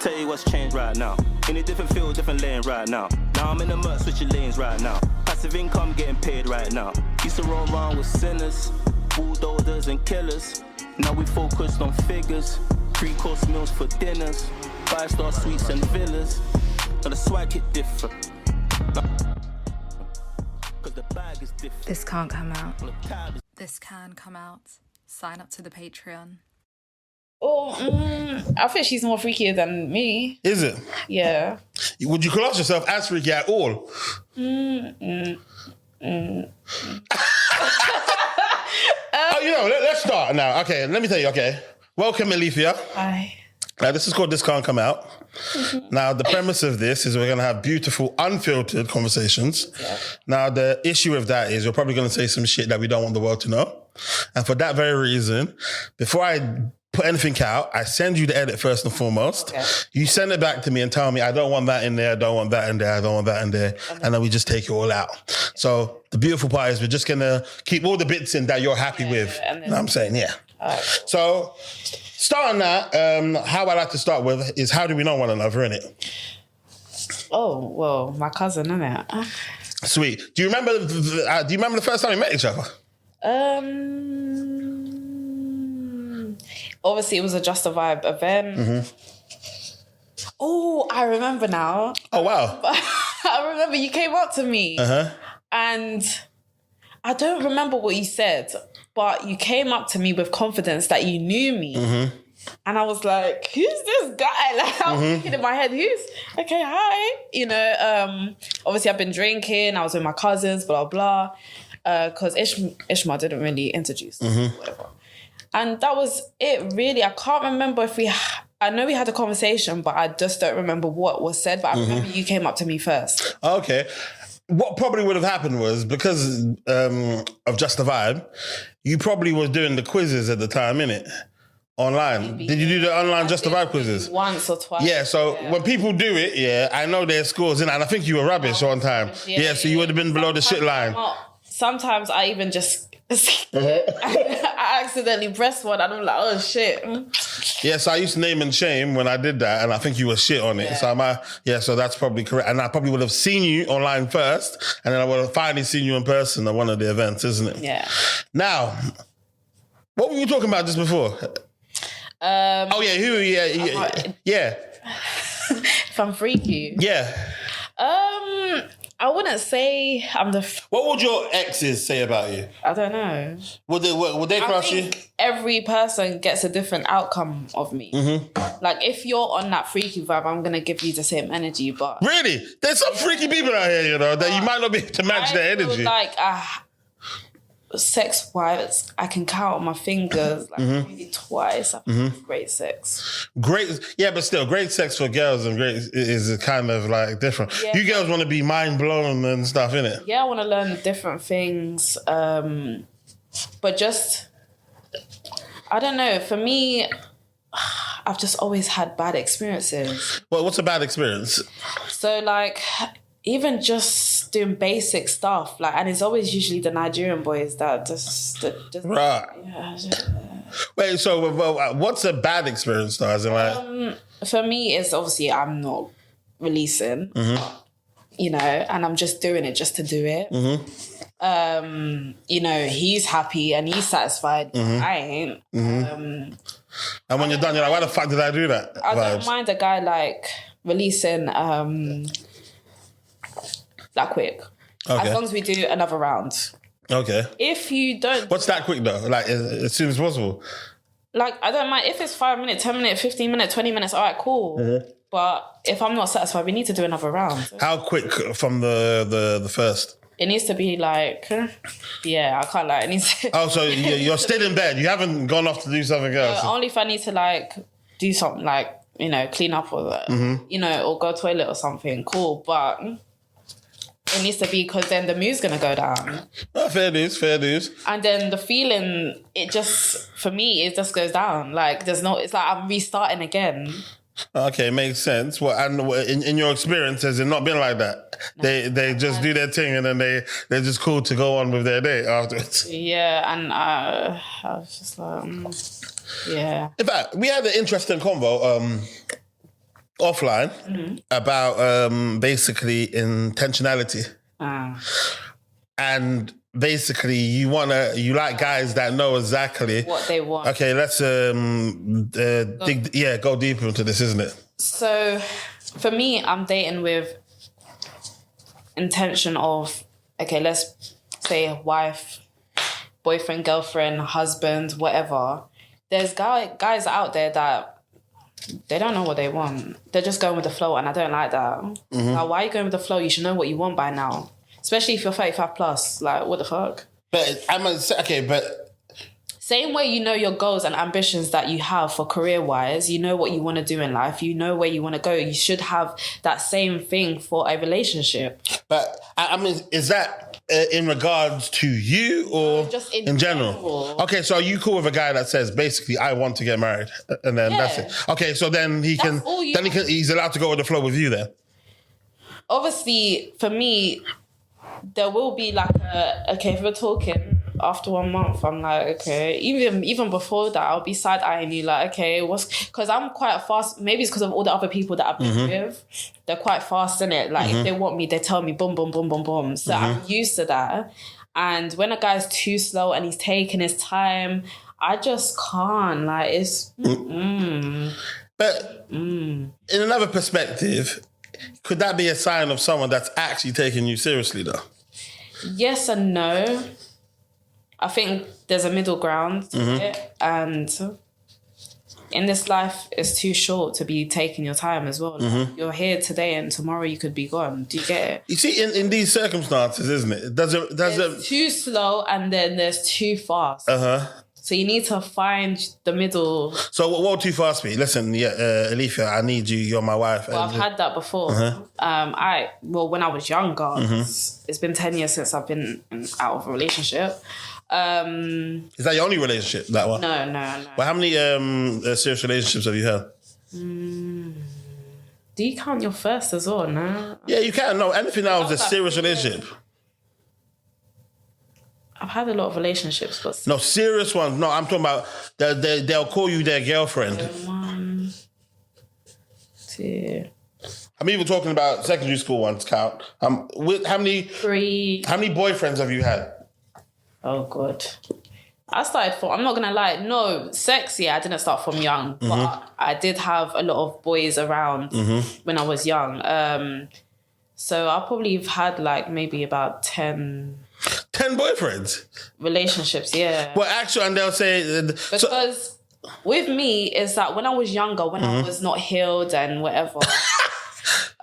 Tell you what's changed right now. In a different field, different lane right now. Now I'm in the mud, switching lanes right now. Passive income getting paid right now. Used to roll around with sinners, bulldozers and killers. Now we focused on figures. 3-course meals for dinners. 5-star suites and villas. Now the swag hit different. Cause the bag is different. This can't come out. This can come out. Sign up to the Patreon. Oh, I think she's more freakier than me. Is it? Yeah. Would you class yourself as freaky at all? Oh, Let's start now. Okay, let me tell you, okay. Welcome, Elethia. Hi. Now, this is called This Can't Come Out. Mm-hmm. Now, the premise of this is we're going to have beautiful, unfiltered conversations. Yeah. Now, the issue with that is you're probably going to say some shit that we don't want the world to know. And for that very reason, before I put anything out, I send you the edit first and foremost. Okay. You send it back to me and tell me, I don't want that in there, I don't want that in there, I don't want that in there. Okay. And then we just take it all out. So the beautiful part is we're just going to keep all the bits in that you're happy with. You know what I'm saying? Yeah. All right, cool. So starting that, how I like to start with is how do we know one another, innit? Oh, well, my cousin, innit? Sweet. Do you remember the first time we met each other? Obviously, it was a Just a Vibe event. Mm-hmm. Oh, I remember now. Oh, wow. I remember you came up to me. Uh-huh. And I don't remember what you said, but you came up to me with confidence that you knew me. Mm-hmm. And I was like, who's this guy? Like, I was thinking in my head, okay, hi. You know, obviously I've been drinking. I was with my cousins, blah, blah. Because Ishmael didn't really introduce us, whatever. And that was it, really. I can't remember if I know we had a conversation, but I just don't remember what was said. But I remember you came up to me first. Okay. What probably would have happened was, because of Just a Vibe, you probably was doing the quizzes at the time, innit? Online. Maybe. Did you do the online Just a Vibe quizzes? Once or twice. Yeah, so when people do it, I know their scores, and I think you were rubbish one time. Yeah, so you would have been below the shit line. Sometimes I even just... I accidentally pressed one and I'm like, oh shit. Yeah, so I used to name and shame when I did that, and I think you were shit on it. Yeah. So that's probably correct. And I probably would have seen you online first, and then I would have finally seen you in person at one of the events, isn't it? Yeah. Now, what were you talking about just before? Yeah. If I'm freaky. Yeah. I wouldn't say I'm the... What would your exes say about you? I don't know. Would they crush you? Every person gets a different outcome of me. Mm-hmm. Like, if you're on that freaky vibe, I'm going to give you the same energy, but... Really? There's some freaky people out here, you know, that you might not be able to match their energy. Like, sex-wise, I can count on my fingers, like maybe twice. I've had great sex. But still, great sex for girls and great is kind of like different. Yeah, you girls want to be mind blown and stuff, innit? Yeah, I want to learn different things. But just, I don't know. For me, I've just always had bad experiences. Well, what's a bad experience? So, like, even just doing basic stuff, like, and it's always usually the Nigerian boys that just right. Yeah. Wait, so what's a bad experience, though? As in, like, for me, it's obviously I'm not releasing, you know, and I'm just doing it just to do it. You know, he's happy and he's satisfied. I ain't. And when you're done, you're like, why the fuck did I do that? I don't mind a guy like releasing that quick. Okay. As long as we do another round. Okay. If you don't... What's that quick though? Like as soon as possible? Like, I don't mind. If it's 5 minutes, 10 minutes, 15 minutes, 20 minutes, all right, cool. But if I'm not satisfied, we need to do another round. How quick from the first? It needs to be like... Yeah, I can't lie. It needs to... Oh, so you're still in bed. You haven't gone off to do something else? Only if I need to like do something like, you know, clean up or, you know, or go to toilet or something. Cool, but... It needs to be, because then the mood's going to go down. Oh, fair dues. And then the feeling, it just, for me, it just goes down. Like, it's like I'm restarting again. Okay, makes sense. Well, and in your experience, has it not been like that? No, they just do their thing and then they're just cool to go on with their day afterwards. Yeah, and I was just like, yeah. In fact, we had an interesting convo offline about basically intentionality. And basically you like guys that know exactly what they want. Okay, let's go deeper into this, isn't it? So for me, I'm dating with intention of, okay, let's say wife, boyfriend, girlfriend, husband, whatever. There's guys out there that they don't know what they want. They're just going with the flow, and I don't like that. Like, why are you going with the flow? You should know what you want by now. Especially if you're 35 plus. Like, what the fuck? But same way you know your goals and ambitions that you have for career-wise, you know what you want to do in life, you know where you want to go. You should have that same thing for a relationship. But, I mean, is that in regards to you or just in general? Okay, so are you cool with a guy that says, basically, I want to get married, and then that's it? Okay, so then he's allowed to go with the flow with you then? Obviously, for me, there will be like if we're talking after 1 month, I'm like, okay, even before that, I'll be side-eyeing you like, okay, because I'm quite fast. Maybe it's because of all the other people that I've been with. They're quite fast, innit? Like, if they want me, they tell me boom, boom, boom, boom, boom. So I'm used to that. And when a guy's too slow and he's taking his time, I just can't. Like, it's... But in another perspective, could that be a sign of someone that's actually taking you seriously, though? Yes and no. I think there's a middle ground to it. And in this life, it's too short to be taking your time as well. Like, you're here today and tomorrow you could be gone. Do you get it? You see, in these circumstances, isn't it? There's too slow and then there's too fast. So you need to find the middle. So what would too fast be? Listen, Elethia, I need you. You're my wife. Well, I've had that before. When I was younger, it's been 10 years since I've been out of a relationship. Is that your only relationship, that one? No. Well, how many serious relationships have you had? Do you count your first as well? No. Yeah, you can. No, anything now is a serious relationship. I've had a lot of relationships, but... No, serious ones. No, I'm talking about they'll call you their girlfriend. 1, 2... I'm even talking about secondary school ones count. How many 3... How many boyfriends have you had? Oh, God. I started from... I'm not going to lie. No, sex, I didn't start from young. But I did have a lot of boys around when I was young. So I probably have had like maybe about 10... 10 boyfriends? Relationships, yeah. Well, actually, and they'll say... Because with me, is that when I was younger, when I was not healed and whatever...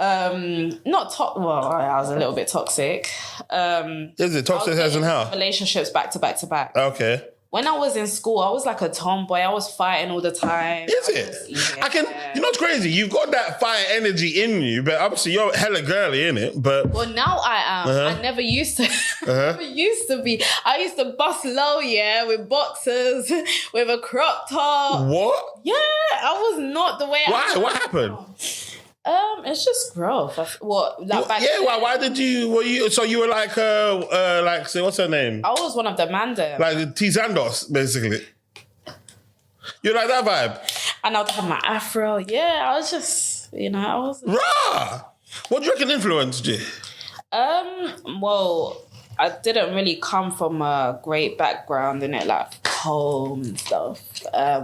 I was a little bit toxic. Is it toxic as in how? Relationships back to back to back. Okay. When I was in school, I was like a tomboy. I was fighting all the time. Is it? You know what's crazy? You've got that fire energy in you, but obviously you're hella girly, innit? But well, now I am. I never used to. Never used to be. I used to bust low, with boxers, with a crop top. What? Yeah, I was not the way. Why? What happened? It's just growth. Back then. Why did you? So you were like what's her name? I was one of the mandem. Like T Zandos, basically. You like that vibe? And I would have my afro. Yeah, I was just, I was... Rah! What do you reckon influenced you? Well, I didn't really come from a great background in it, like home and stuff.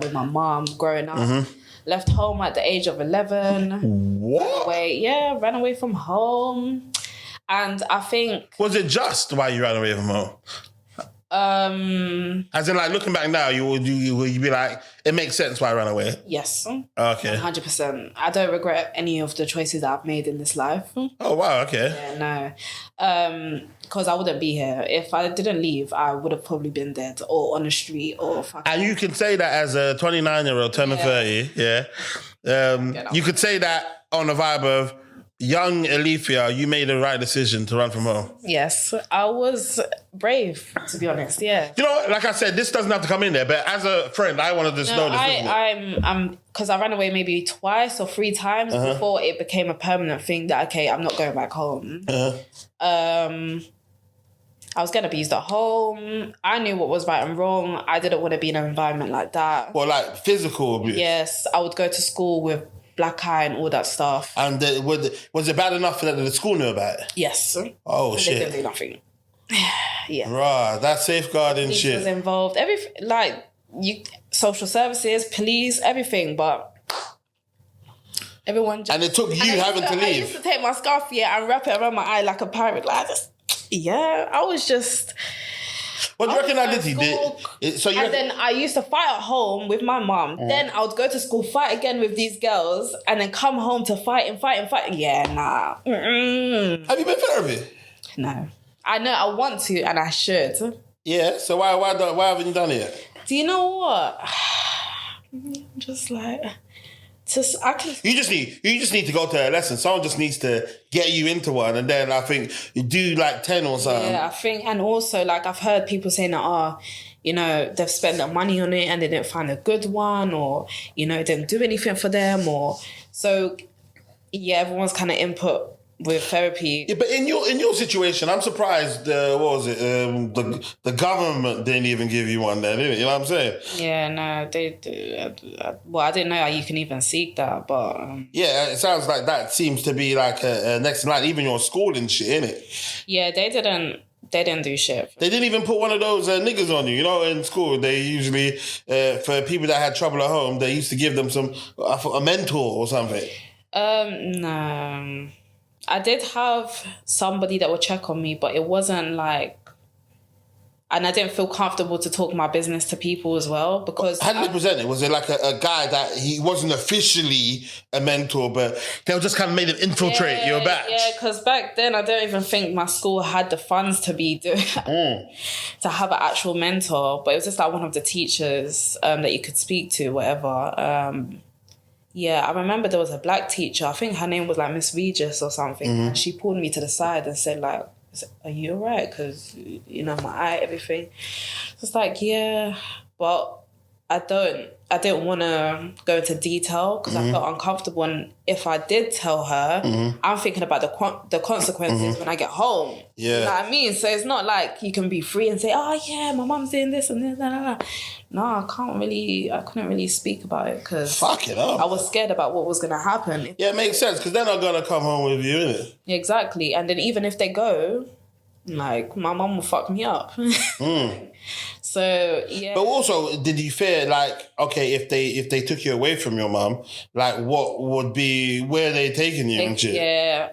With my mom growing up. Left home at the age of 11. What? Ran away from home. And I think... Was it just why you ran away from home? As in, like, looking back now, you'd be like, it makes sense why I ran away? Yes. Okay. 100%. I don't regret any of the choices that I've made in this life. Oh, wow, okay. Yeah, no. Because I wouldn't be here. If I didn't leave, I would have probably been dead or on the street or... And you can say that as a 29-year-old, 30, you could say that on the vibe of, young Elethia, you made the right decision to run from home. Yes, I was brave, to be honest, yeah. You know, like I said, this doesn't have to come in there, but as a friend, I want to just know this. I'm because I ran away maybe 2 or 3 times before it became a permanent thing that, okay, I'm not going back home. I was getting abused at home. I knew what was right and wrong. I didn't want to be in an environment like that. Well, like physical abuse? Yes, I would go to school with black eye and all that stuff. And was it bad enough that the school knew about it? Yes. Oh, shit. They didn't do nothing. Yeah. Right, that safeguarding Police shit. was involved. Everything, like, social services, police, everything, but everyone just... And it took you having to leave. I used to take my scarf, and wrap it around my eye like a pirate. Like, I was just... What do you reckon I did? Then I used to fight at home with my mum. Then I would go to school, fight again with these girls, and then come home to fight. Yeah, nah. Mm-mm. Have you been therapy? No. I know I want to, and I should. Yeah, so why haven't you done it yet? Do you know what? Just like... You just need to go to a lesson. Someone just needs to get you into one, and then I think you do like 10 or something. Yeah, I think, and also like I've heard people saying that, they've spent their money on it and they didn't find a good one, or it didn't do anything for them, or so. Yeah, everyone's kind of input with therapy. Yeah, but in your situation, I'm surprised. What was it? The government didn't even give you one then, didn't it? You know what I'm saying? Yeah, no, they do. Well, I didn't know you can even seek that, but yeah, it sounds like that seems to be like a next in line. Even your school and shit, innit? Yeah, they didn't do shit. They didn't even put one of those niggas on you. In school, they usually, for people that had trouble at home, they used to give them a mentor or something. No. I did have somebody that would check on me, but it wasn't like... And I didn't feel comfortable to talk my business to people as well, because... How did it present it? Was it like a guy that he wasn't officially a mentor, but they just kind of made him infiltrate your batch? Yeah, because back then I don't even think my school had the funds to be doing to have an actual mentor, but it was just like one of the teachers that you could speak to, whatever. Yeah, I remember there was a black teacher. I think her name was like Miss Regis or something. Mm-hmm. And she pulled me to the side and said like, "Are you all right? Because, my eye, everything." It's like, yeah, but I didn't want to go into detail because I felt uncomfortable. And if I did tell her, I'm thinking about the consequences when I get home. Yeah. You know what I mean? So it's not like you can be free and say, "Oh yeah, my mum's doing this and this." No, I couldn't really speak about it because fuck it up. I was scared about what was going to happen. Yeah, it makes sense because they're not going to come home with you, innit? Exactly. And then even if they go, like, my mum will fuck me up. So, yeah. But also, did you fear, like, okay, if they took you away from your mum, like, what would be, where are they taking you and shit? Yeah.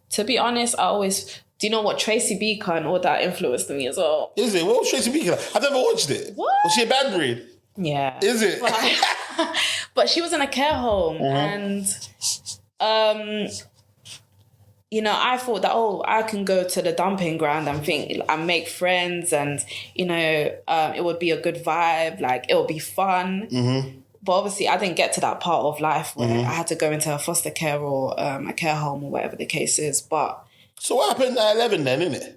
To be honest, I always... Do you know what? Tracy Beaker and all that influenced me as well. Is it? What was Tracy Beaker like? I've never watched it. What? Was she a bad breed? Yeah. Is it? But she was in a care home and, I thought that, I can go to the dumping ground and make friends and, it would be a good vibe, like it would be fun. Mm-hmm. But obviously I didn't get to that part of life where I had to go into a foster care or a care home or whatever the case is. But... So what happened at 11 then, innit?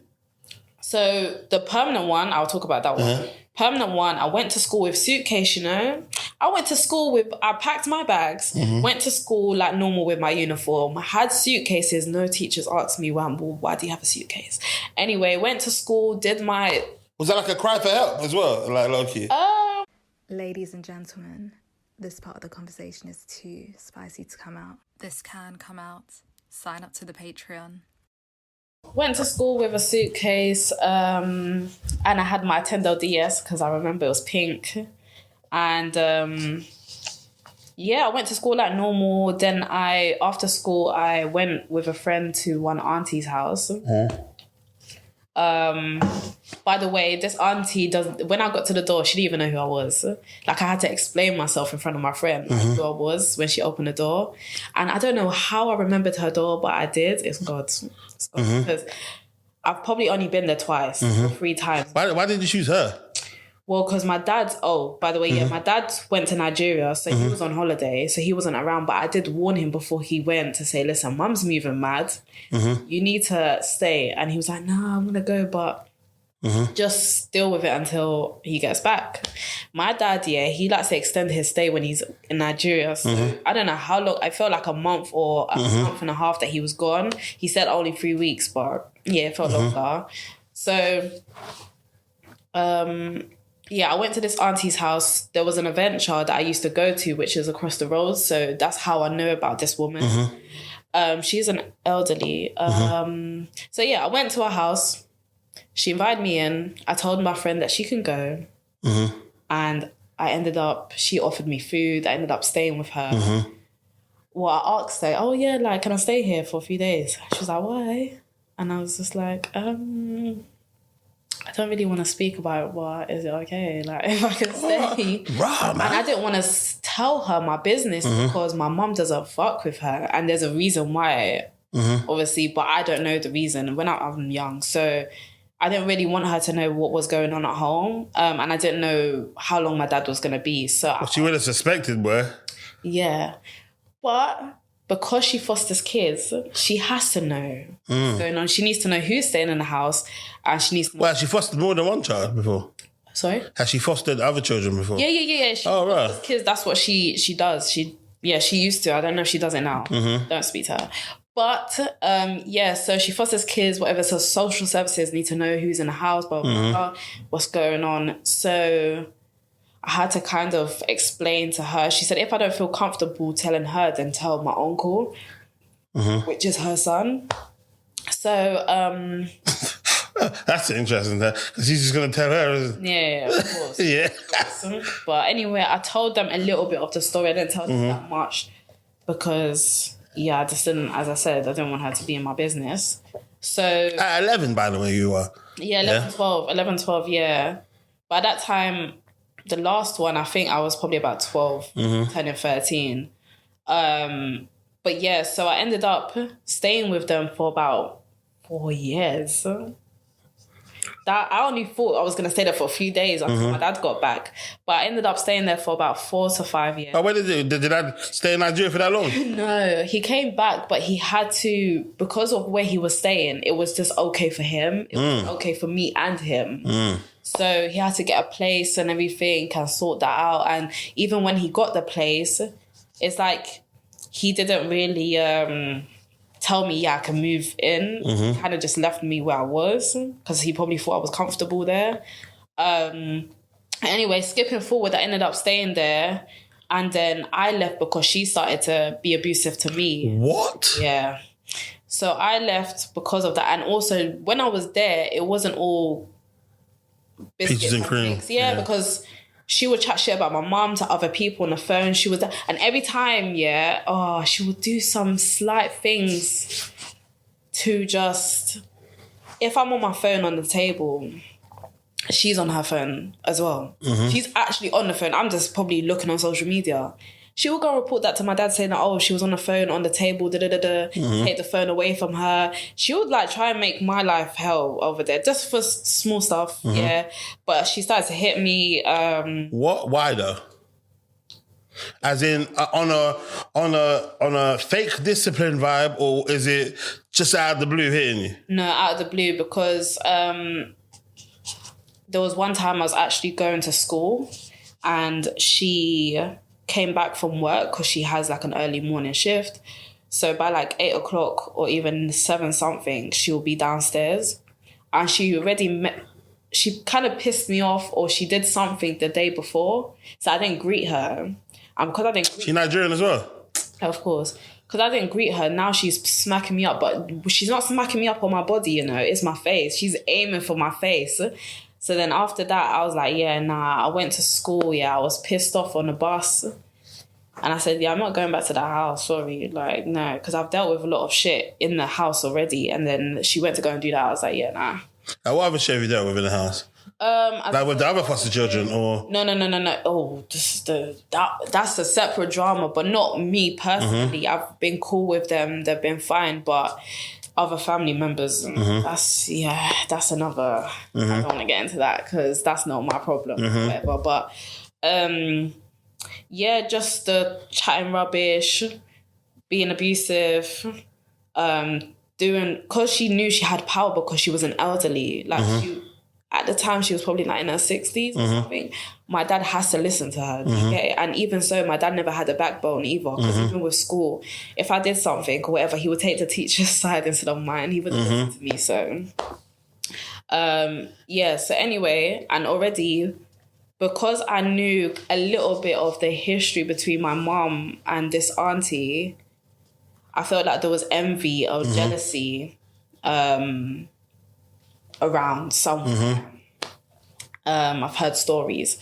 So the permanent one, I'll talk about that one. Permanent one, I went to school with suitcase, I packed my bags, went to school like normal with my uniform, had suitcases, no teachers asked me, why do you have a suitcase? Anyway, went to school, did my... Was that like a cry for help as well, like low-key? Ladies and gentlemen, this part of the conversation is too spicy to come out. This can come out. Sign up to the Patreon. Went to school with a suitcase and I had my Nintendo DS because I remember it was pink. And I went to school like normal. Then after school, I went with a friend to one auntie's house. By the way, this auntie when I got to the door, she didn't even know who I was. Like I had to explain myself in front of my friend who I was when she opened the door. And I don't know how I remembered her door, but I did. It's God. Because I've probably only been there twice or 3 times. Why did you choose her? Well, because my dad, by the way, my dad went to Nigeria, so he was on holiday, so he wasn't around. But I did warn him before he went to say, listen, mum's moving mad. You need to stay. And he was like, no, I'm going to go, but just deal with it until he gets back. My dad, he likes to extend his stay when he's in Nigeria. So I don't know how long, I felt like a month or a month and a half that he was gone. He said only 3 weeks, but it felt longer. So, I went to this auntie's house. There was an adventure that I used to go to, which is across the road. So that's how I know about this woman. She's an elderly. So I went to her house. She invited me in. I told my friend that she can go. And she offered me food. I ended up staying with her. Well, I asked her, oh yeah, like, can I stay here for a few days? She was like, why? And I was just like, I don't really want to speak about it, but is it okay? Like, if I can stay? And I didn't want to tell her my business because my mum doesn't fuck with her. And there's a reason why, obviously, but I don't know the reason. When I'm young, so I didn't really want her to know what was going on at home. And I didn't know how long my dad was going to be. So she would have suspected, boy. Yeah. But because she fosters kids, she has to know what's going on. She needs to know who's staying in the house, and she needs to know... Well, has she fostered more than one child before? Sorry? Has she fostered other children before? Yeah. She fosters kids. That's what she does. She used to. I don't know if she does it now. Don't speak to her. But, so she fosters kids, whatever. So social services need to know who's in the house, blah, blah, blah, what's going on. So I had to kind of explain to her. She said, if I don't feel comfortable telling her, then tell my uncle, which is her son. So... That's interesting, because he's just going to tell her. Yeah, of course. Yeah. But anyway, I told them a little bit of the story. I didn't tell them that much because... I just didn't, as I said, I didn't want her to be in my business. So... At 11, by the way, you were. Yeah, 11, 12, yeah. By that time, the last one, I think I was probably about 12, 10 and 13. But yeah, so I ended up staying with them for about 4 years. I only thought I was going to stay there for a few days until my dad got back. But I ended up staying there for about 4 to 5 years. Oh, where did dad stay in Nigeria for that long? No, he came back, but he had to, because of where he was staying, it was just okay for him. It was okay for me and him. So he had to get a place and everything and sort that out. And even when he got the place, it's like he didn't really... tell me, I can move in. Kind of just left me where I was because he probably thought I was comfortable there. Anyway, skipping forward, I ended up staying there. And then I left because she started to be abusive to me. What? Yeah. So I left because of that. And also, when I was there, it wasn't all peaches and cream. Yeah, because... she would chat shit about my mum to other people on the phone. She was, and every time, she would do some slight things to just... If I'm on my phone on the table, she's on her phone as well. She's actually on the phone. I'm just probably looking on social media. She would go report that to my dad saying that, she was on the phone on the table, take the phone away from her. She would try and make my life hell over there just for small stuff, But she started to hit me. What? Why though? As in on a fake discipline vibe, or is it just out of the blue hitting you? No, out of the blue, because there was one time I was actually going to school and she came back from work because she has an early morning shift. So by 8 o'clock or even 7 something, she'll be downstairs. And she kind of pissed me off, or she did something the day before. So I didn't greet her. And because I didn't... She's Nigerian as well? Of course. Because I didn't greet her, now she's smacking me up. But she's not smacking me up on my body, it's my face. She's aiming for my face. So then after that, I was like, I went to school, I was pissed off on the bus. And I said, I'm not going back to that house, sorry. No, because I've dealt with a lot of shit in the house already. And then she went to go and do that. I was like, nah. Now, what other shit have you dealt with in the house? With the other foster children, or... No. Oh, that's a separate drama, but not me personally. I've been cool with them. They've been fine, but... other family members, that's another... I don't want to get into that because that's not my problem or whatever. But just the chatting rubbish, being abusive, because she knew she had power because she was an elderly. At the time, she was probably in her 60s or something. My dad has to listen to her. Okay? And even so, my dad never had a backbone either. Because even with school, if I did something or whatever, he would take the teacher's side instead of mine. He wouldn't listen to me. So, so anyway, and already because I knew a little bit of the history between my mom and this auntie, I felt like there was envy or jealousy around somewhere. I've heard stories.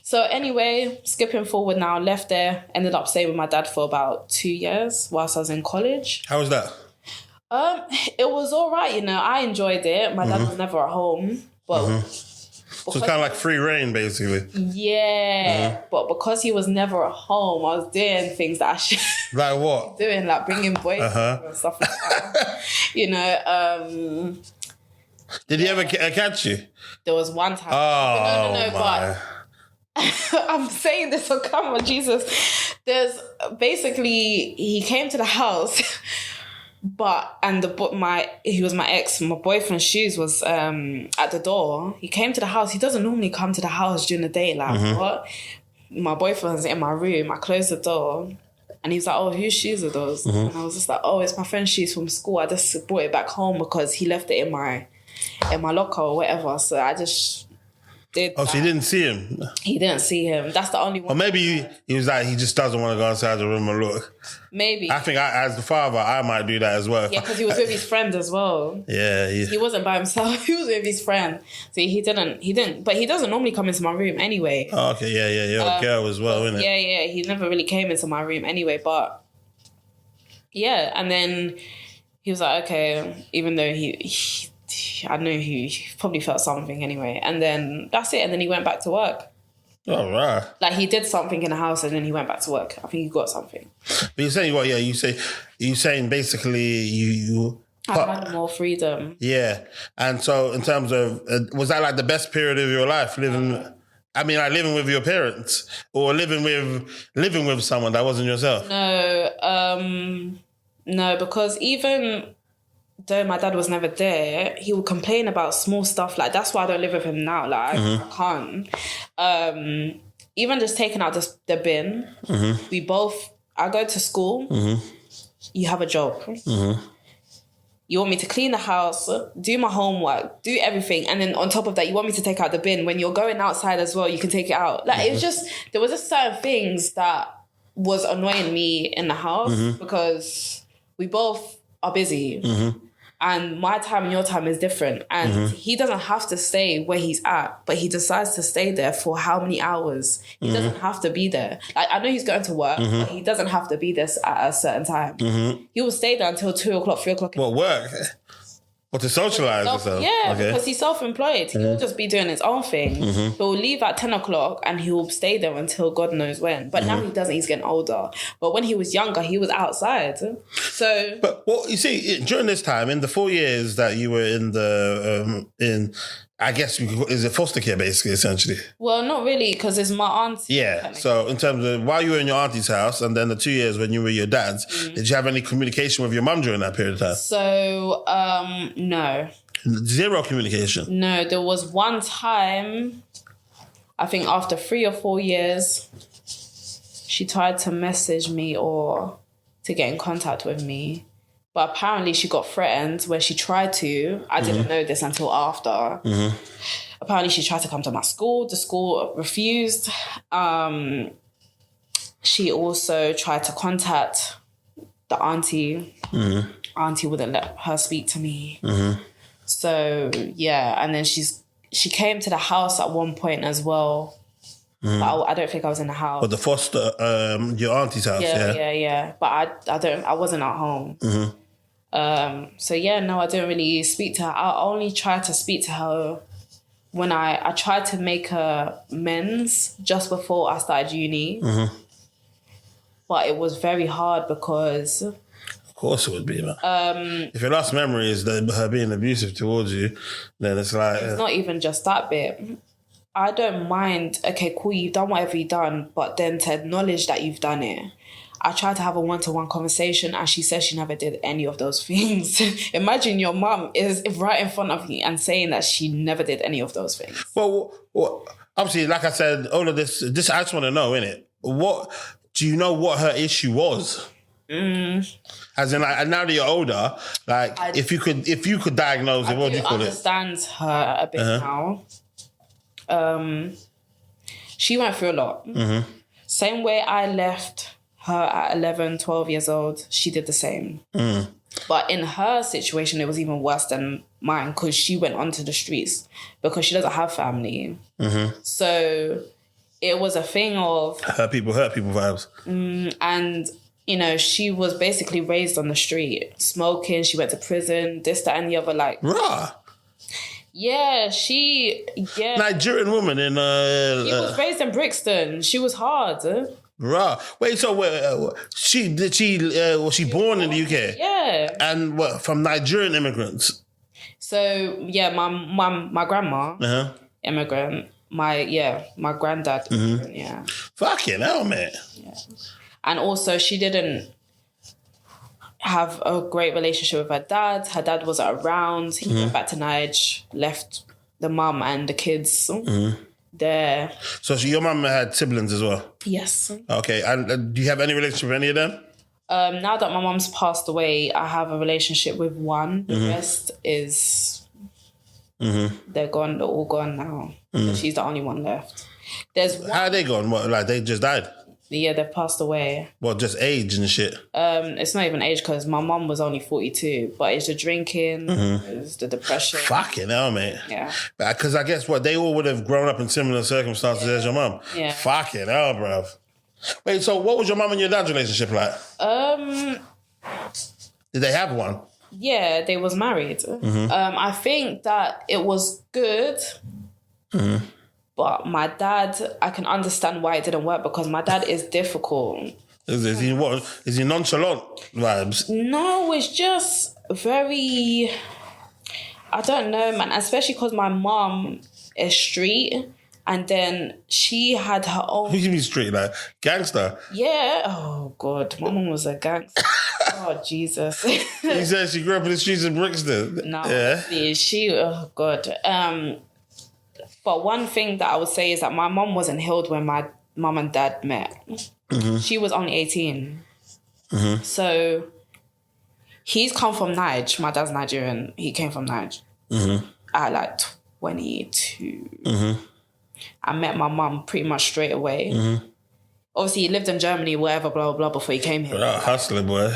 So anyway, skipping forward now, left there, ended up staying with my dad for about 2 years whilst I was in college. How was that? It was all right, you know. I enjoyed it. My dad was never at home, but So it's kind of like free reign, basically. yeah. But because he was never at home, I was doing things that I should Like what? doing, like bringing boys and stuff like that. You know. Did he ever catch you? There was one time. Oh, no, my. but I'm saying this on camera, Jesus. There's basically, he came to the house, he was my ex. My boyfriend's shoes was at the door. He came to the house. He doesn't normally come to the house during the day. Like what? My boyfriend's in my room. I closed the door, and he was like, "Oh, whose shoes are those?" And I was just like, "Oh, it's my friend's shoes from school. I just brought it back home because he left it in my locker or whatever." So I just did. Oh, so you didn't see him? He didn't see him. That's the only one. Or maybe he was like, he just doesn't want to go inside the room and look. Maybe. I think as the father, I might do that as well. Yeah, because he was with his friend as well. Yeah. He wasn't by himself. He was with his friend. So he didn't. But he doesn't normally come into my room anyway. Oh, okay, yeah. You're a girl as well, isn't it? Yeah. He never really came into my room anyway. But yeah, and then he was like, okay, even though I knew he probably felt something anyway. And then that's it. And then he went back to work. All right. Like he did something in the house and then he went back to work. I think he got something. But you're saying what? Yeah, you saying basically you. I had more freedom. Yeah, and so in terms of was that like the best period of your life living? I mean, like living with your parents or living with someone that wasn't yourself. No, because even though my dad was never there, he would complain about small stuff. Like, that's why I don't live with him now. Like, I can't. Even just taking out the bin, I go to school, you have a job. You want me to clean the house, do my homework, do everything. And then on top of that, you want me to take out the bin. When you're going outside as well, you can take it out. Like, it's just, there was just certain things that was annoying me in the house because we both are busy. And my time and your time is different. And he doesn't have to stay where he's at, but he decides to stay there for how many hours? He doesn't have to be there. Like, I know he's going to work, but he doesn't have to be there at a certain time. He will stay there until 2 o'clock, 3 o'clock. What, work? Or to socialise or something? Yeah, because he's self-employed. He'll just be doing his own thing. He'll leave at 10 o'clock and he'll stay there until God knows when. But now he doesn't. He's getting older. But when he was younger, he was outside. So... But, well, you see, during this time, in the 4 years that you were in I guess, is it foster care, basically, essentially? Well, not really, because it's my auntie. Yeah, so in terms of while you were in your auntie's house and then the 2 years when you were your dad's, did you have any communication with your mum during that period of time? So, no. Zero communication? No, there was one time, I think after 3 or 4 years, she tried to message me or to get in contact with me. But apparently she got threatened when she tried to. I didn't know this until after. Apparently she tried to come to my school. The school refused. She also tried to contact the auntie. Auntie wouldn't let her speak to me. So, yeah. And then she came to the house at one point as well. But I don't think I was in the house. But the foster, your auntie's house, yeah. But I wasn't at home. So yeah, no, I didn't really speak to her. I only tried to speak to her when I tried to make her amends just before I started uni. But it was very hard because... Of course it would be, man. If your last memory is her being abusive towards you, then it's like... It's not even just that bit. I don't mind, okay, cool, you've done whatever you've done, but then to acknowledge that you've done it. I tried to have a one-to-one conversation and she said she never did any of those things. Imagine your mum is right in front of you and saying that she never did any of those things. Well, obviously, like I said, all of this I just want to know, innit? Do you know what her issue was? As in, like, now that you're older, like, if you could diagnose it, what do you call it? I understand her a bit now. She went through a lot. Same way I left her at 11, 12 years old, she did the same. But in her situation, it was even worse than mine because she went onto the streets because she doesn't have family. So it was a thing of... hurt people vibes. And, you know, she was basically raised on the street, smoking. She went to prison, this, that, and the other. Like, Rah. Yeah. Nigerian woman in... She was raised in Brixton. She was hard. Rah. Wait, so was she born in the UK? Yeah. And what, from Nigerian immigrants? So, yeah, my grandma, immigrant. My granddad, immigrant, yeah. Fucking hell, man. Yeah. And also, she didn't have a great relationship with her dad. Her dad wasn't around. He went back to Niger, left the mum and the kids there. So your mum had siblings as well? Yes. Okay, and do you have any relationship with any of them? Now that my mum's passed away, I have a relationship with one. The rest is... They're gone. They're all gone now. So she's the only one left. There's one... How are they gone? What, like they just died? Yeah, they've passed away. Well, just age and shit? It's not even age because my mum was only 42, but it's the drinking, it's the depression. Fucking hell, mate. Yeah. Because I guess they all would have grown up in similar circumstances as your mum. Yeah. Fucking hell, bruv. Wait, so what was your mum and your dad's relationship like? Did they have one? Yeah, they was married. I think that it was good, but my dad, I can understand why it didn't work because my dad is difficult. Is he what? Is he nonchalant vibes? No, it's just very... I don't know, man. Especially because my mum is street and then she had her own... Who you mean street? Like gangster? Yeah. Oh, God. My mum was a gangster. Oh, Jesus. He said she grew up in the streets of Brixton. No. Yeah. Oh, God. But one thing that I would say is that my mum wasn't healed when my mum and dad met. She was only 18. So he's come from Niger. My dad's Nigerian. He came from Niger at like 22. I met my mum pretty much straight away. Obviously, he lived in Germany, wherever, blah, blah, blah, before he came here. Hustler, boy.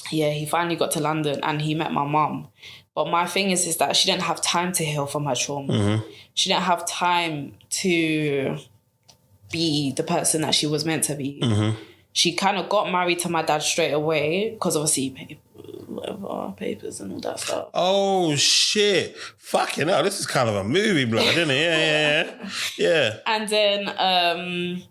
Yeah, he finally got to London and he met my mum. But my thing is that she didn't have time to heal from her trauma. She didn't have time to be the person that she was meant to be. She kind of got married to my dad straight away because obviously papers and all that stuff. Oh, shit. Fucking hell, this is kind of a movie, blood, isn't it? Yeah. And then...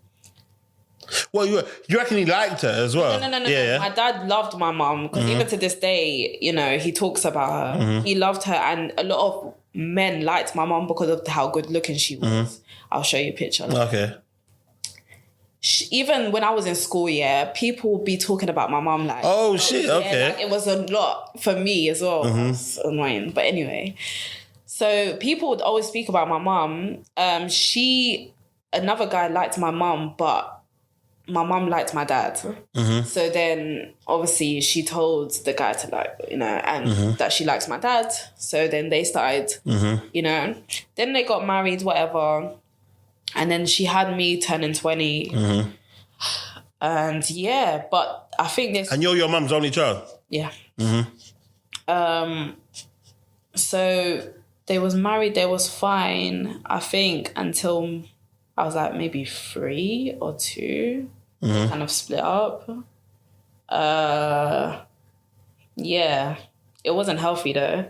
Well, you reckon he liked her as well? No. Yeah. My dad loved my mum because even to this day, you know, he talks about her. He loved her and a lot of men liked my mum because of how good looking she was. I'll show you a picture. Okay. Even when I was in school, people would be talking about my mum like... Oh, shit, okay. Like, it was a lot for me as well. It's annoying. But anyway. So people would always speak about my mum. Another guy liked my mum, but my mum liked my dad. So then obviously she told the guy to like, you know, and that she likes my dad. So then they started, you know, then they got married, whatever. And then she had me turning 20. And yeah, but I think this... And you're your mum's only child? Yeah. So they was married, they was fine, I think, until I was like maybe 3 or 2. Kind of split up. Yeah. It wasn't healthy though.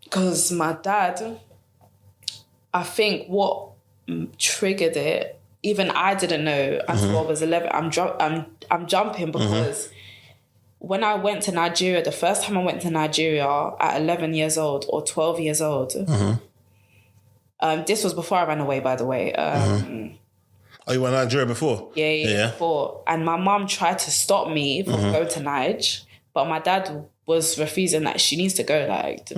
Because my dad, I think what triggered it, even I didn't know until I was 11. I'm jumping because when I went to Nigeria, the first time I went to Nigeria at 11 years old or 12 years old, this was before I ran away, by the way. Oh, you went to Nigeria before? Yeah, before. And my mum tried to stop me from going to Niger, but my dad was refusing, like, she needs to go, like,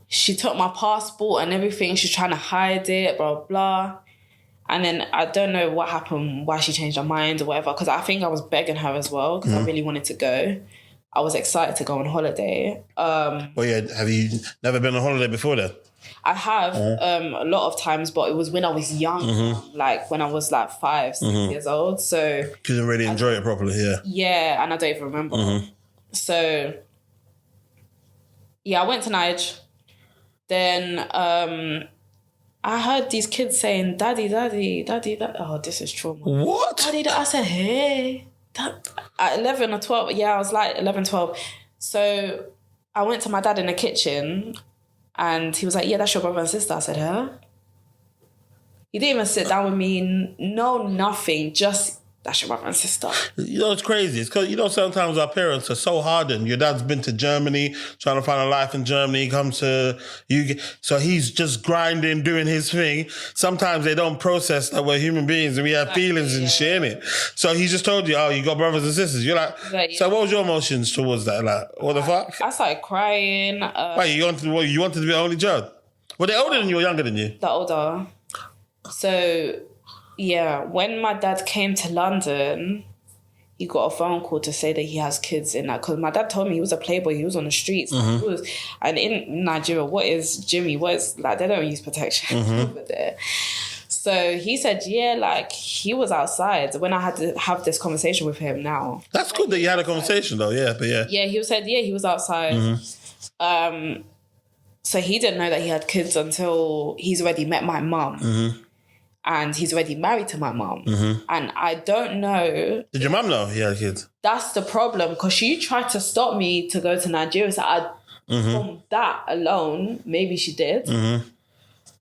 She took my passport and everything. She's trying to hide it, blah, blah. And then I don't know what happened, why she changed her mind or whatever, because I think I was begging her as well, because I really wanted to go. I was excited to go on holiday. Well, yeah, have you never been on holiday before then? I have a lot of times, but it was when I was young, like when I was like 5, 6 years old. So couldn't really enjoy it properly. Yeah, and I don't even remember. So yeah, I went to Nige. Then I heard these kids saying, "Daddy, daddy, daddy, daddy." Oh, this is trauma. What? Daddy, I said, "Hey." At 11 or 12, yeah, I was like 11, 12. So I went to my dad in the kitchen and he was like, "Yeah, that's your brother and sister." I said, "Huh?" He didn't even sit down with me, no, nothing, just, "That's your brother and sister." You know, it's crazy. It's because, you know, sometimes our parents are so hardened. Your dad's been to Germany, trying to find a life in Germany. He comes to UK. So he's just grinding, doing his thing. Sometimes they don't process that we're human beings and we have feelings and shit, innit? So he just told you, "Oh, you got brothers and sisters." You're like, so what was your emotions towards that? Like, what the fuck? I started crying. Wait, you wanted to be the only child? Were they older than you or younger than you? The older. So... yeah, when my dad came to London, he got a phone call to say that he has kids in that. Because my dad told me he was a playboy, he was on the streets. And in Nigeria, what is Jimmy? What is, like, they don't use protection over there. So he said, yeah, like, he was outside when I had to have this conversation with him now. That's good that you had a conversation, though, yeah, but yeah. Yeah, he said, yeah, he was outside. So he didn't know that he had kids until he's already met my mum. And he's already married to my mum. And I don't know... Did your mum know he had kids? That's the problem, because she tried to stop me to go to Nigeria. So from that alone, maybe she did.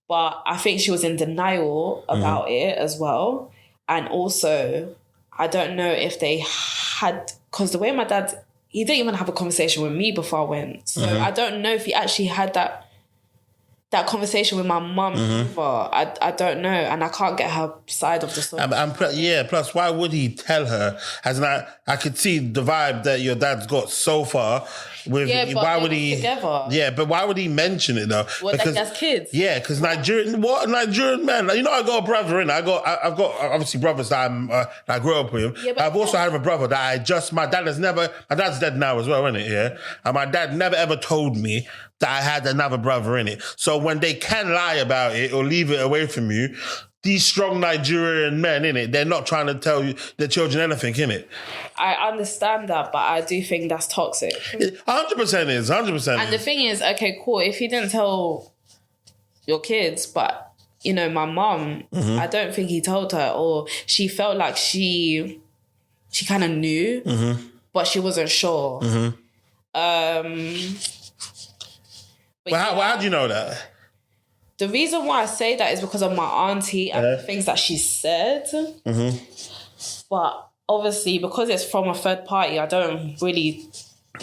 But I think she was in denial about it as well. And also, I don't know if they had... Because the way my dad... He didn't even have a conversation with me before I went. So I don't know if he actually had that conversation with my mum either. I don't know, and I can't get her side of the story. Plus, why would he tell her? As I could see the vibe that your dad's got so far. With, but why would he? Together. Yeah, but why would he mention it though? Well, because that's kids. Yeah, because Nigerian man. Like, you know, I got a brother in. I've got obviously brothers that I grew up with. Yeah, but I've also had a brother that my dad's dead now as well, isn't it? Yeah, and my dad never ever told me that I had another brother in it. So when they can lie about it or leave it away from you, these strong Nigerian men, innit, they're not trying to tell you their children anything, innit? I understand that, but I do think that's toxic. 100% is, 100%. And the thing is, okay, cool, if you didn't tell your kids, but, you know, my mum, I don't think he told her, or she felt like she kind of knew, but she wasn't sure. How do you know that? The reason why I say that is because of my auntie and the things that she said. But obviously, because it's from a third party, I don't really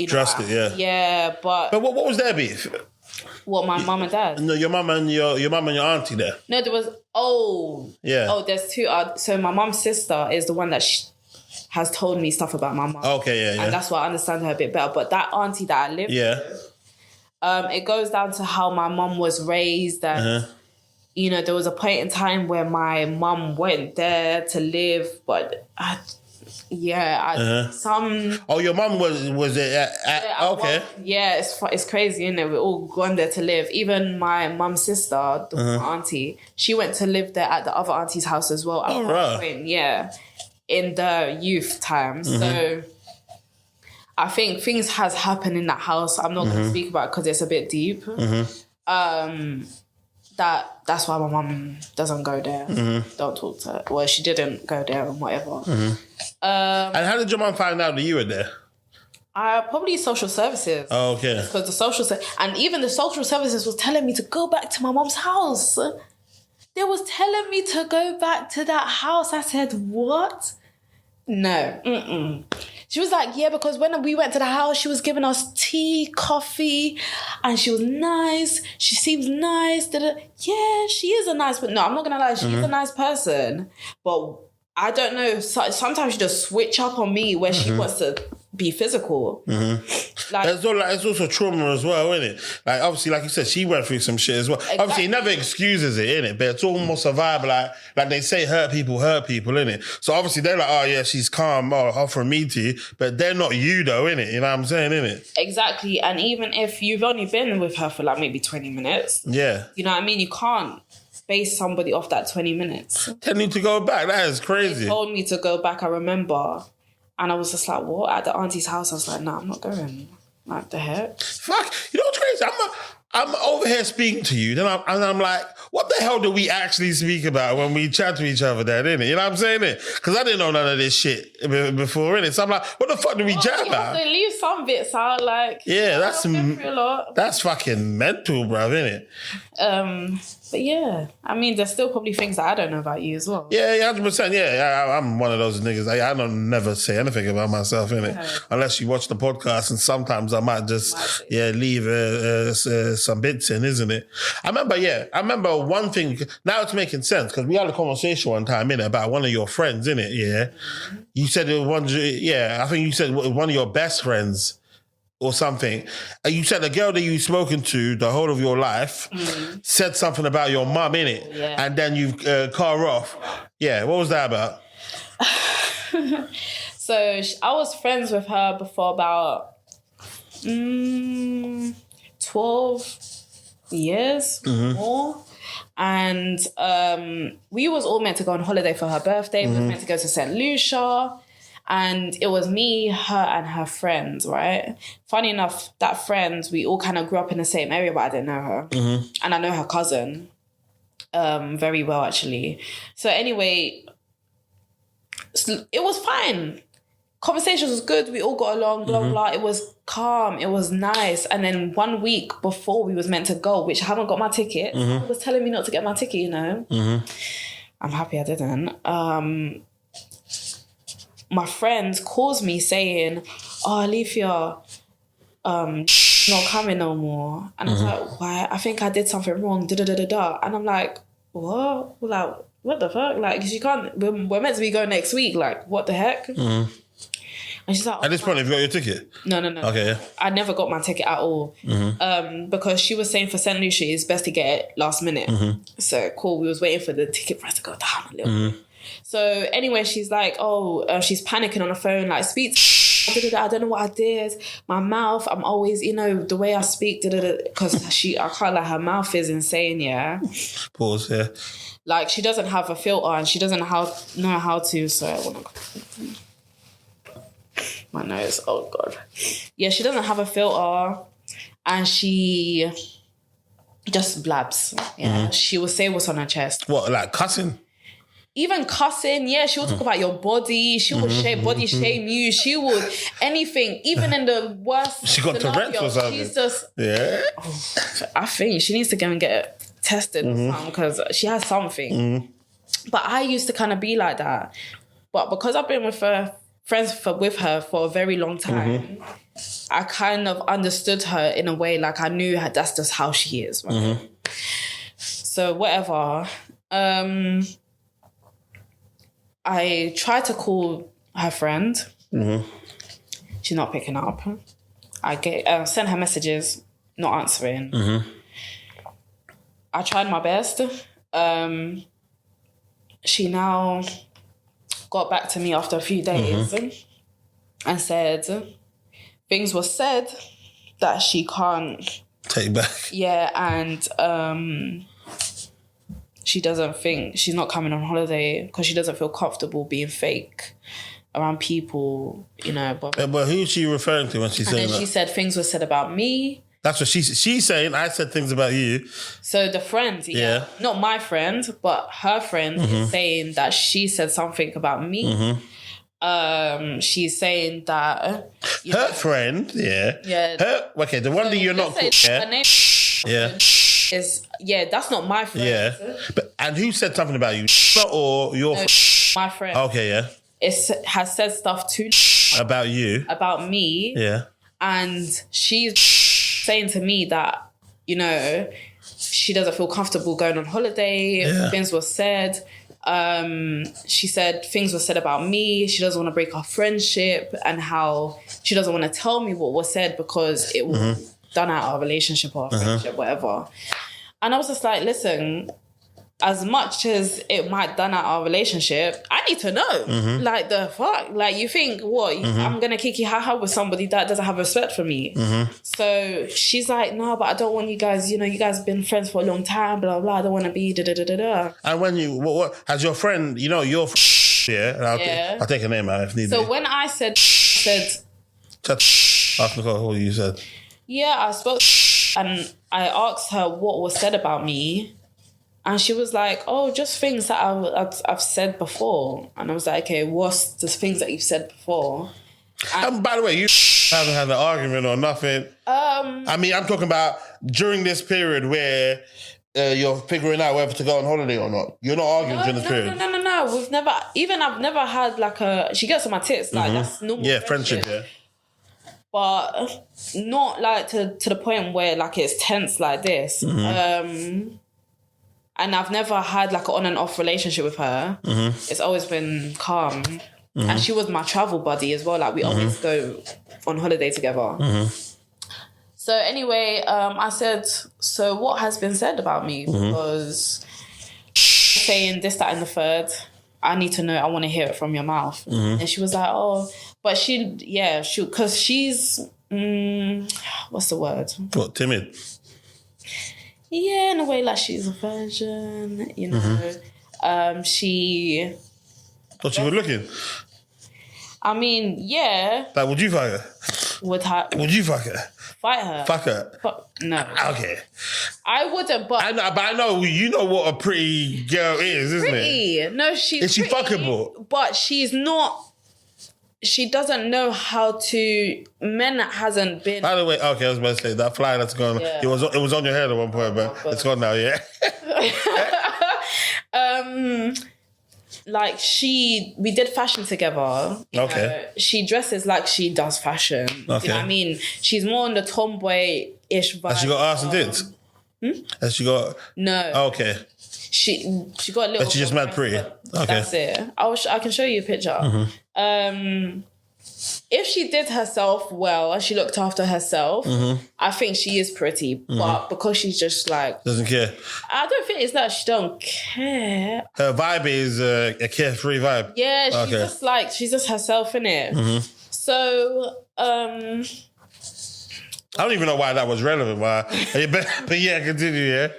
trust it. Yeah. Yeah, but what was their beef? What, my mum and dad? No, your mum and your auntie there. No, there was. There's two. So my mum's sister is the one that has told me stuff about my mum. Okay, yeah. And that's why I understand her a bit better. But that auntie that I live with, it goes down to how my mum was raised, and you know, there was a point in time where my mum went there to live, but your mum was it? Okay. It's crazy, isn't it? We're all gone there to live. Even my mum's sister, the auntie, she went to live there at the other auntie's house as well. At one point, in the youth time. So I think things has happened in that house. I'm not going to speak about it because it's a bit deep. That's why my mum doesn't go there. Don't talk to her. Well, she didn't go there and whatever. And how did your mum find out that you were there? Probably social services. Oh, okay. Because and even the social services was telling me to go back to my mum's house. They was telling me to go back to that house. I said, what? No. She was like, yeah, because when we went to the house, she was giving us tea, coffee, and she was nice. She seems nice. Yeah, she is a nice person. No, I'm not going to lie. She is a nice person. But I don't know. Sometimes she just switch up on me where she wants to be physical. Like, it's also trauma as well, isn't it? Like, obviously, like you said, she went through some shit as well. Exactly. Obviously, it never excuses it, innit? But it's almost a vibe like they say hurt people, innit? So obviously, they're like, oh, yeah, she's calm, offering me tea. But they're not you, though, innit? You know what I'm saying, innit? exactly. And even if you've only been with her for like maybe 20 minutes, Yeah. you know what I mean? You can't base somebody off that 20 minutes. Telling you to go back, that is crazy. They told me to go back, I remember. And I was just like, what? At the auntie's house, I was like, nah, I'm not going. Like, the heck? Fuck, you know what's crazy? I'm over here speaking to you, then I'm like, what the hell do we actually speak about when we chat to each other then, innit? You know what I'm saying? Because I didn't know none of this shit before, innit? So I'm like, what the fuck do we chat You about? have to leave some bits out, like... Yeah, I've been through a lot. that's fucking mental, bruv, innit? But yeah, I mean, there's still probably things that I don't know about you as well. Yeah, 100%. Yeah, I'm one of those niggas. I don't never say anything about myself, innit? Yeah. Unless you watch the podcast, and sometimes I might just, leave some bits in, isn't it? I remember one thing. Now it's making sense, because we had a conversation one time, innit, about one of your friends, innit? Yeah. Mm-hmm. You said it was one, I think you said one of your best friends or something. And you said the girl that you've spoken to the whole of your life said something about your mum, innit? Yeah. And then you car her off. Yeah, what was that about? So I was friends with her before about 12 years more. And we was all meant to go on holiday for her birthday. We were meant to go to St. Lucia. And it was me, her, and her friends, right? Funny enough, that friend, we all kind of grew up in the same area, but I didn't know her. And I know her cousin very well, actually. So anyway, it was fine. Conversations was good. We all got along, blah, blah. It was calm. It was nice. And then 1 week before we was meant to go, which I haven't got my ticket, someone was telling me not to get my ticket, you know? I'm happy I didn't. My friend calls me saying, oh, Elethia, not coming no more. And I was like, why? I think I did something wrong, da-da-da-da-da. And I'm like, what? Like, what the fuck? Like, she can't, we're meant to be going next week. Like, what the heck? And she's like, At this point, have you got your ticket? No. Okay, yeah. I never got my ticket at all. Because she was saying for St. Lucia, it's best to get it last minute. So, cool. We was waiting for the ticket price to go down a little bit. So anyway, she's like, she's panicking on the phone, like, speak to I don't know what I did. My mouth, I'm always, the way I speak, because I can't lie, her mouth is insane, yeah. Pause, yeah. Like, she doesn't have a filter and she doesn't know how to, so I want to... My nose, oh God. Yeah, she doesn't have a filter and she just blabs. Yeah, she will say what's on her chest. What, like cussing? Even cussing, yeah, she will talk about your body. She will body shame you. She would anything, even in the worst. She got Tourette's or something. She's just, yeah. I think she needs to go and get tested or something because she has something. But I used to kind of be like that. But because I've been with her, with her for a very long time, I kind of understood her in a way, like I knew her, that's just how she is. Right? So whatever. I tried to call her friend. She's not picking up. I sent her messages, not answering. I tried my best. She now got back to me after a few days and said things were said that she can't take back. Yeah, and she doesn't think she's not coming on holiday because she doesn't feel comfortable being fake around people, But who's she referring to when she's saying that? And then she said things were said about me. That's what she's saying. I said things about you. So the friend, not my friend, but her friend is saying that she said something about me. She's saying that her friend, okay, the one that you're not cool, that's not my friend. Yeah, and who said something about you or your my friend? Okay, yeah, it has said stuff to about you, about me. Yeah, and she's saying to me that she doesn't feel comfortable going on holiday. Things were said. She said things were said about me. She doesn't want to break our friendship, and how she doesn't want to tell me what was said because it will done out our relationship or our friendship, whatever. And I was just like, listen, as much as it might done out our relationship, I need to know. Like, the fuck? Like, you think, what? I'm going to kiki ha with somebody that doesn't have respect for me? So she's like, no, but I don't want you guys, you guys have been friends for a long time, blah, blah. I don't want to be da-da-da-da-da. And when you, what has your friend, your yeah, I'll take a name out if needed. So when I said, ask Nicole what you said. Yeah, I spoke and I asked her what was said about me. And she was like, oh, just things that I've said before. And I was like, okay, what's the things that you've said before? And by the way, you haven't had an argument or nothing. I mean, I'm talking about during this period where you're figuring out whether to go on holiday or not. You're not arguing during this period. No. I've never had like she gets on my tits. Like, that's normal. Yeah, friendship, yeah. But not like to the point where like it's tense like this. And I've never had like an on and off relationship with her. It's always been calm. And she was my travel buddy as well. Like, we always go on holiday together. So anyway, I said, so what has been said about me? Because saying this, that, and the third, I need to know. I want to hear it from your mouth. And she was like, oh, but because she's, what's the word? What, timid? Yeah, in a way, like, she's a virgin, she... Thought you were looking? I mean, yeah. Like, would you fuck her? Would you fuck her? Fight her? Fuck her? No. Okay. I wouldn't, but... I know, you know what a pretty girl is, isn't it? No, she's Is she pretty, fuckable? But she's not... She doesn't know how to... Men hasn't been... By the way, okay, I was about to say, that fly that's gone, it was on your head at one point, but it's gone now, yeah? Like, we did fashion together. Okay. She dresses like she does fashion. Okay. You know what I mean? She's more on the tomboy-ish vibe. Has she got ass and tits? Has she got... No. Okay. She got a little... But she's just mad pretty. Okay. That's it. I can show you a picture. If she did herself well and she looked after herself, I think she is pretty. But because she's just like... Doesn't care. I don't think it's that she don't care. Her vibe is a carefree vibe. Yeah, she's just herself, innit? So, I don't even know why that was relevant, but yeah, continue, yeah.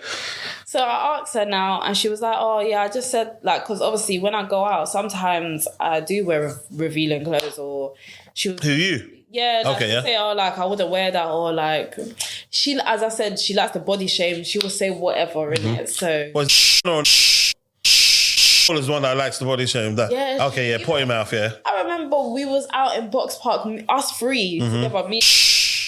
So I asked her now, and she was like, oh, yeah, I just said, like, because obviously when I go out, sometimes I do wear revealing clothes, or she was... Who, you? Yeah, like, okay, yeah. Say, oh, like, I wouldn't wear that, or like... She, as I said, she likes the body shame. She will say whatever in it, so... is one that likes the body shame. Yeah. Okay, yeah, potty mouth, yeah. I remember we was out in Box Park, us three, together, me...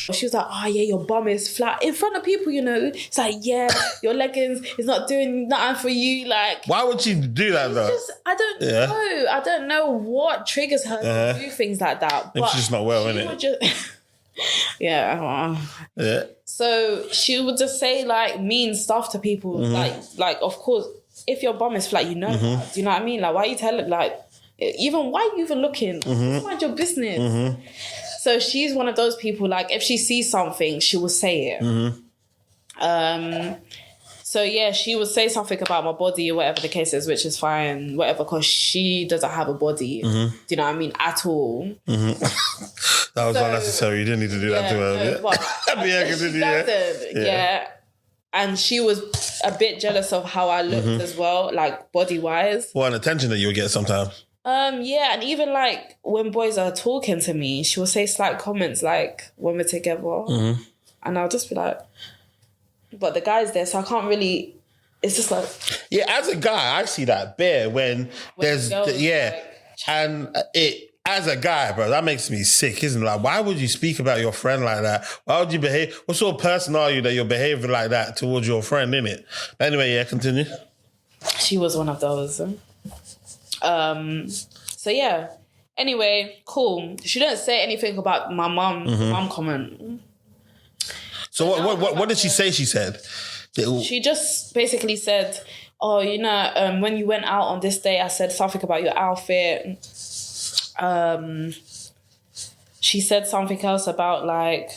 She was like, oh, yeah, your bum is flat. In front of people, It's like, yeah, your leggings is not doing nothing for you. Like, why would she do that, though? I don't know. I don't know what triggers her to do things like that. Maybe she's just not well, innit? Yeah. Yeah. So she would just say, like, mean stuff to people. Like, of course, if your bum is flat, that. Do you know what I mean? Like, why are you telling, like, why are you even looking? Mind your business. So she's one of those people, like, if she sees something, she will say it. So, yeah, she would say something about my body or whatever the case is, which is fine, whatever, because she doesn't have a body. Do you know what I mean? At all. That was unnecessary. You didn't need to do that to her. Yeah. And she was a bit jealous of how I looked as well, like, body-wise. Well, and attention that you would get sometimes. Yeah, and even like when boys are talking to me, she will say slight comments like when we're together, and I'll just be like, but the guy's there, so I can't really. It's just like, yeah, as a guy, I see that bare when there's and it as a guy, bro, that makes me sick, isn't it? Like, why would you speak about your friend like that? Why would you behave? What sort of person are you that you're behaving like that towards your friend, innit? Anyway, yeah, continue. She was one of those. So yeah. Anyway, cool. She didn't say anything about my mum comment. So what did she say she said? She just basically said, oh, when you went out on this day, I said something about your outfit. She said something else about like,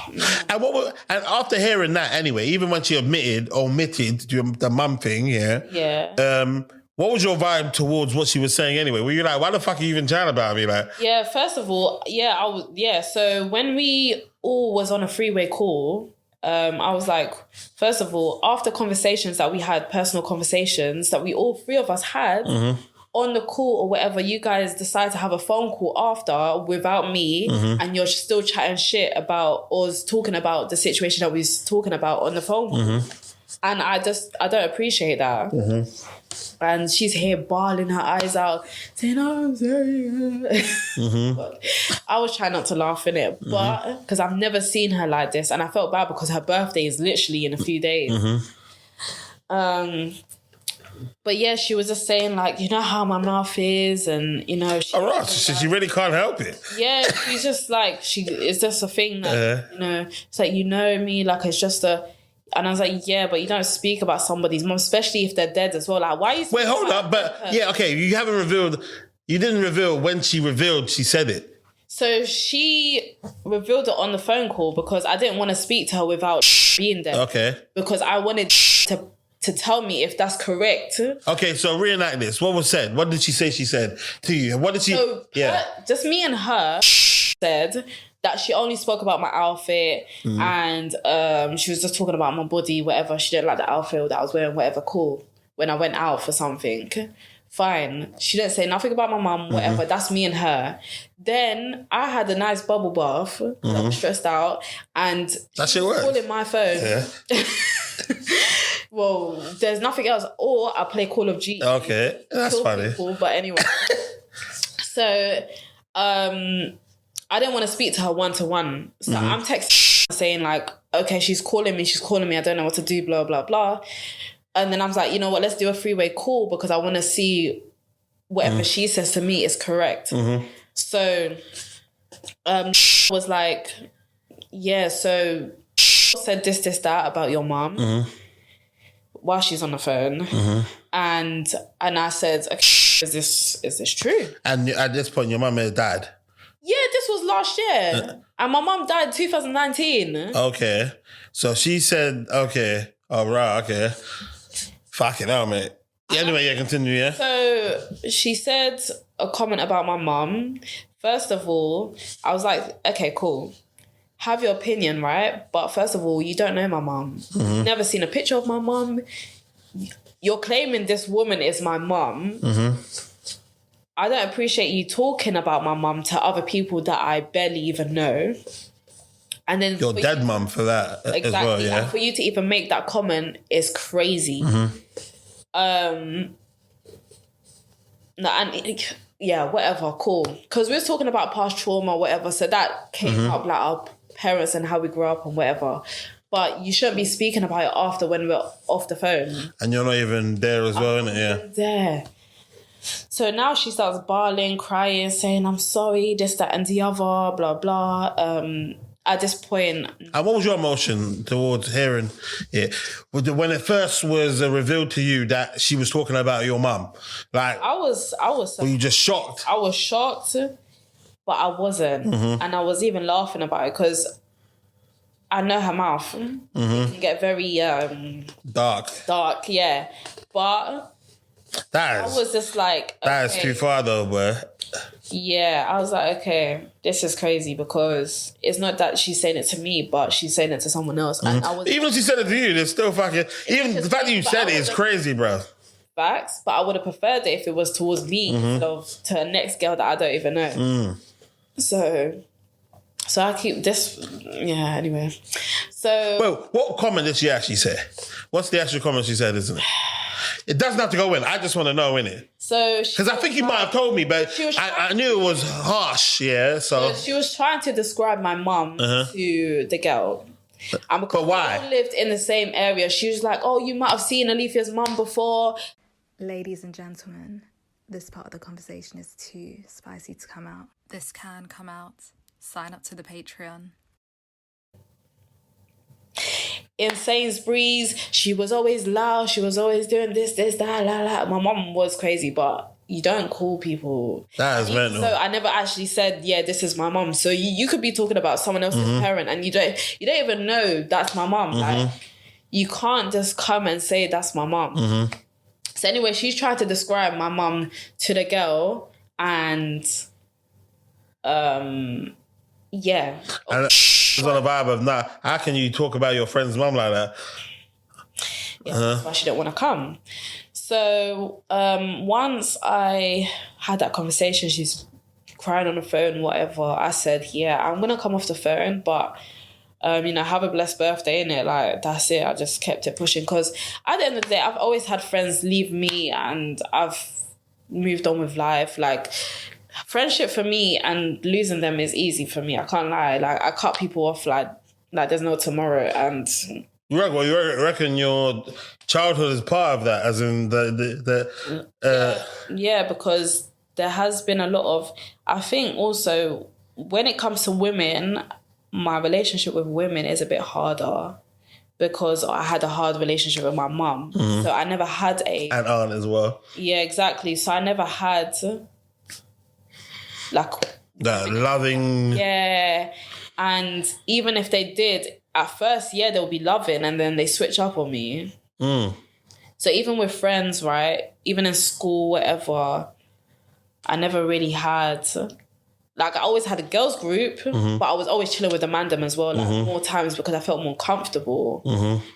and after hearing that anyway, even when she omitted the mum thing, what was your vibe towards what she was saying anyway? Were you like, why the fuck are you even chatting about me? Like, yeah, first of all, I was, so when we all was on a freeway call, I was like, first of all, after conversations that we had, personal conversations that we all three of us had on the call or whatever, you guys decide to have a phone call after without me, and you're still chatting shit about or talking about the situation that we was talking about on the phone call. And I don't appreciate that. And she's here bawling her eyes out, saying, oh, I'm sorry. I was trying not to laugh in it, but because I've never seen her like this, and I felt bad because her birthday is literally in a few days. But yeah, she was just saying like, you know how my mouth is, and she really can't help it. Yeah, she's just like, it's just a thing that it's like, me, like it's just a. And I was like, yeah, but you don't speak about somebody's mom, especially if they're dead as well. Like, why are you... Wait, hold up. But yeah, okay, you didn't reveal when she revealed she said it. So she revealed it on the phone call because I didn't want to speak to her without being there. Okay. Because I wanted to tell me if that's correct. Okay, so reenact this. What was said? What did she say she said to you? What did she... just me and her said... that she only spoke about my outfit and she was just talking about my body, whatever. She didn't like the outfit that I was wearing, whatever, cool. When I went out for something, fine. She didn't say nothing about my mum, whatever. That's me and her. Then I had a nice bubble bath. I was stressed out. And that shit works. Calling my phone. Yeah. Well, there's nothing else. Or I play Call of Duty. Okay, that's funny. People, but anyway. So... I didn't want to speak to her one-to-one. So I'm texting her saying like, okay, she's calling me. I don't know what to do, blah, blah, blah. And then I was like, you know what, let's do a three-way call because I want to see whatever she says to me is correct. So was like, yeah, so said this, that about your mom while she's on the phone. And I said, okay, is this true? And at this point, your mum had died? Yeah, this was last year. And my mum died 2019. Okay. So she said, okay. Oh, right, okay. Fucking hell, mate. Yeah, anyway, yeah, continue, yeah? So she said a comment about my mum. First of all, I was like, okay, cool. Have your opinion, right? But first of all, you don't know my mum. Never seen a picture of my mum. You're claiming this woman is my mum. I don't appreciate you talking about my mum to other people that I barely even know. And then your dead mum for that exactly, as well, yeah. And for you to even make that comment is crazy. Whatever, cool. Because we were talking about past trauma, whatever. So that came up like our parents and how we grew up and whatever. But you shouldn't be speaking about it after when we're off the phone. And you're not even there as well, innit? Yeah. There. So now she starts bawling, crying, saying, I'm sorry, this, that, and the other, blah, blah. At this point... And what was your emotion towards hearing it? When it first was revealed to you that she was talking about your mum? Like, I was... Were you just shocked? I was shocked, but I wasn't. And I was even laughing about it because I know her mouth. It can get very... Dark, yeah. But... I was just like... That is too far though, boy. Yeah, I was like, okay, this is crazy because it's not that she's saying it to me, but she's saying it to someone else. And I was even if she said it to you, there's still fucking... Even the fact that you said it is crazy, bro. Facts, but I would have preferred it if it was towards me instead of to a next girl that I don't even know. So I keep this... Yeah, anyway. So... Well, what comment did she actually say? What's the actual comment she said, isn't it? It doesn't have to go in. I just want to know, innit? So because I think you might have told me, but I knew it was harsh, yeah. So she was trying to describe my mum to the girl. And because but why? we all lived in the same area, she was like, oh, you might have seen Alethia's mum before. Ladies and gentlemen, this part of the conversation is too spicy to come out. This can come out. Sign up to the Patreon. in Sainsbury's, she was always loud. She was always doing this, that. My mum was crazy, but you don't call people. That is mental. So I never actually said, yeah, this is my mum. So you could be talking about someone else's parent and you don't even know that's my mum. Like, you can't just come and say that's my mum. So anyway, she's trying to describe my mum to the girl and yeah. And it's on the vibe of, nah, how can you talk about your friend's mum like that? Yeah, that's why she didn't want to come. So once I had that conversation, she's crying on the phone, whatever. I said, yeah, I'm going to come off the phone, but, have a blessed birthday, innit? Like, that's it. I just kept it pushing because at the end of the day, I've always had friends leave me and I've moved on with life. Like, friendship for me and losing them is easy for me. I can't lie. Like, I cut people off like there's no tomorrow. And you reckon your childhood is part of that, as in yeah, because there has been a lot of, I think also when it comes to women, my relationship with women is a bit harder because I had a hard relationship with my mum. So I never had and aunt as well. Yeah, exactly. So I never had like that loving. Yeah. And even if they did, at first, yeah, they'll be loving and then they switch up on me. So even with friends, right, even in school, whatever, I never really had, like I always had a girls group, but I was always chilling with the mandem as well, like more times because I felt more comfortable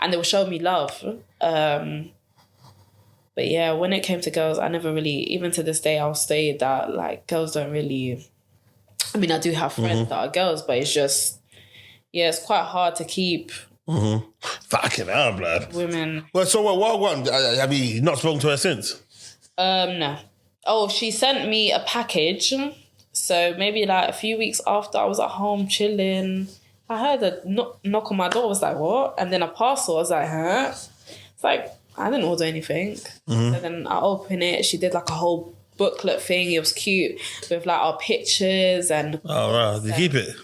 and they would show me love. But yeah, when it came to girls, I never really, even to this day, I'll say that like girls don't really, I mean, I do have friends that are girls, but it's just, yeah, it's quite hard to keep fucking hell, blood. Women. Well, so what? Have you not spoken to her since? No. Oh, she sent me a package. So maybe like a few weeks after I was at home chilling, I heard a knock on my door. I was like, what? And then a parcel. I was like, huh? It's like, I didn't order anything. And then I opened it. She did like a whole booklet thing. It was cute with like our pictures and... Oh, wow. Did you keep it?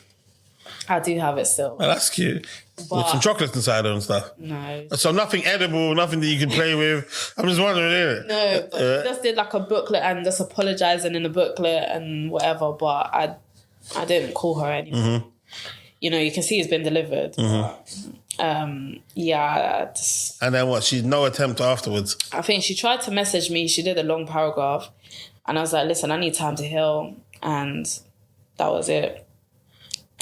I do have it still. Oh, that's cute. With some chocolates inside and stuff. No. So nothing edible, nothing that you can play with. I'm just wondering, innit? No, but she just did like a booklet and just apologising in the booklet and whatever, but I didn't call her anymore. You know, you can see it's been delivered. But, yeah. And then what? She no attempt afterwards? I think she tried to message me. She did a long paragraph. And I was like, listen, I need time to heal. And that was it.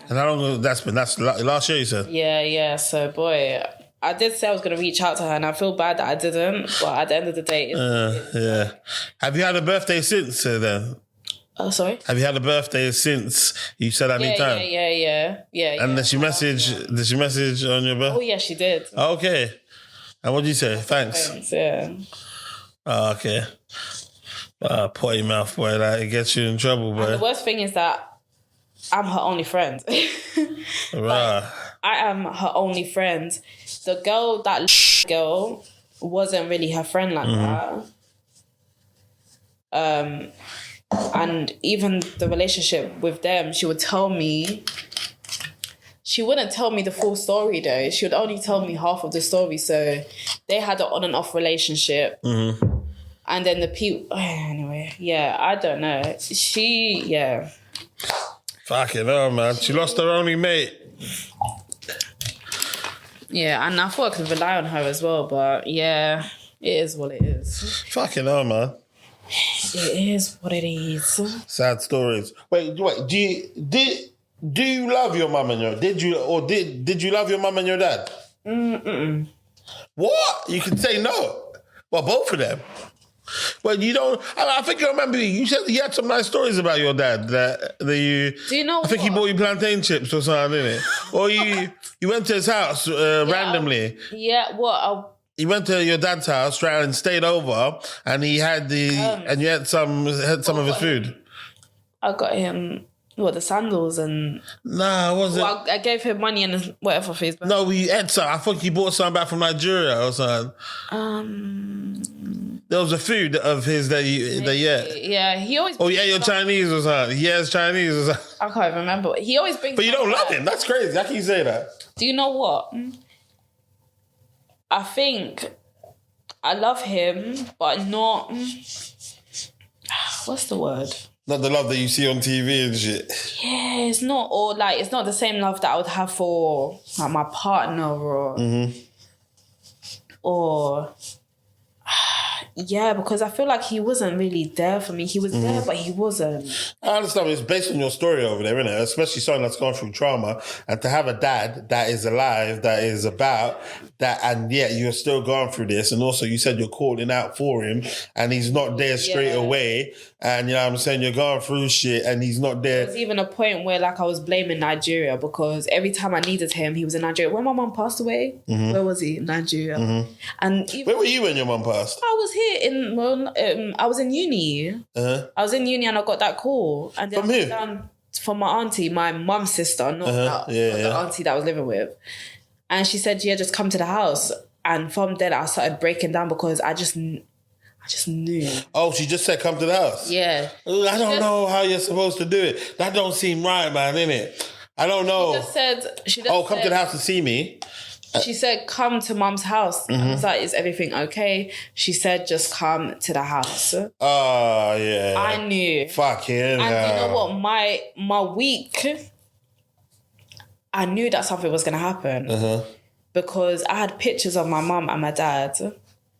And how long has that's been? That's last year, you said? Yeah. So, boy, I did say I was going to reach out to her and I feel bad that I didn't. But at the end of the day... yeah. Have you had a birthday since then? Oh, sorry? Have you had a birthday since you said any time? Yeah. And did she message on your birthday? Oh, yeah, she did. Okay. And what did you say? Thanks. Yeah. Oh, okay. Potty mouth, boy. Like, it gets you in trouble, boy. And the worst thing is that I'm her only friend. Right. I am her only friend. The girl, that girl, wasn't really her friend like that. And even the relationship with them, she would tell me... She wouldn't tell me the full story, though. She would only tell me half of the story. So they had an on and off relationship. And then the people... Anyway, yeah, I don't know. Yeah... Fucking hell, man. She lost her only mate. Yeah, and I thought I could rely on her as well, but yeah, it is what it is. Fucking hell, man. It is what it is. Sad stories. Wait. Do you love your mum and your... Did you love your mum and your dad? What? You can say no. Well, both of them. Well, you don't... I think I remember you said you had some nice stories about your dad that you... Do you know I think he bought you plantain chips or something, didn't it? Or you went to his house randomly. Yeah, what? You went to your dad's house and stayed over, and he had and you had some of his food. I got him... What, the sandals and... Nah, was it? Well, I gave him money and whatever for his birthday. No, we had some. I think he bought some back from Nigeria or something. There was a food of his that you had. Yeah, he always... Oh, yeah, you're Chinese or something. He has Chinese or something. I can't remember. He always brings... But you don't love him. That's crazy. How can you say that? Do you know what? I think I love him, but not... What's the word? Not the love that you see on TV and shit. Yeah, it's not all like, it's not the same love that I would have for like my partner or yeah, because I feel like he wasn't really there for me. He was there, but he wasn't. I understand. It's based on your story over there, isn't it? Especially someone that's gone through trauma, and to have a dad that is alive, that is about that, and yet you're still going through this. And also, you said you're calling out for him, and he's not there straight away. And you know what I'm saying, you're going through shit, and he's not there. There was even a point where like I was blaming Nigeria because every time I needed him, he was in Nigeria. When my mum passed away, where was he? Nigeria. And where were you when your mum passed? I was here I was in uni. I was in uni and I got that call. And then from who? From my auntie, my mum's sister, not the auntie that I was living with. And she said, yeah, just come to the house. And from then I started breaking down because I just knew. Oh, she just said come to the house? Yeah. I don't know how you're supposed to do it. That don't seem right, man, innit? I don't know. She just come to the house to see me. She said, come to mum's house. I was like, is everything okay? She said, just come to the house. Oh, yeah. I knew. Fucking And you know what? My week, I knew that something was going to happen. Because I had pictures of my mum and my dad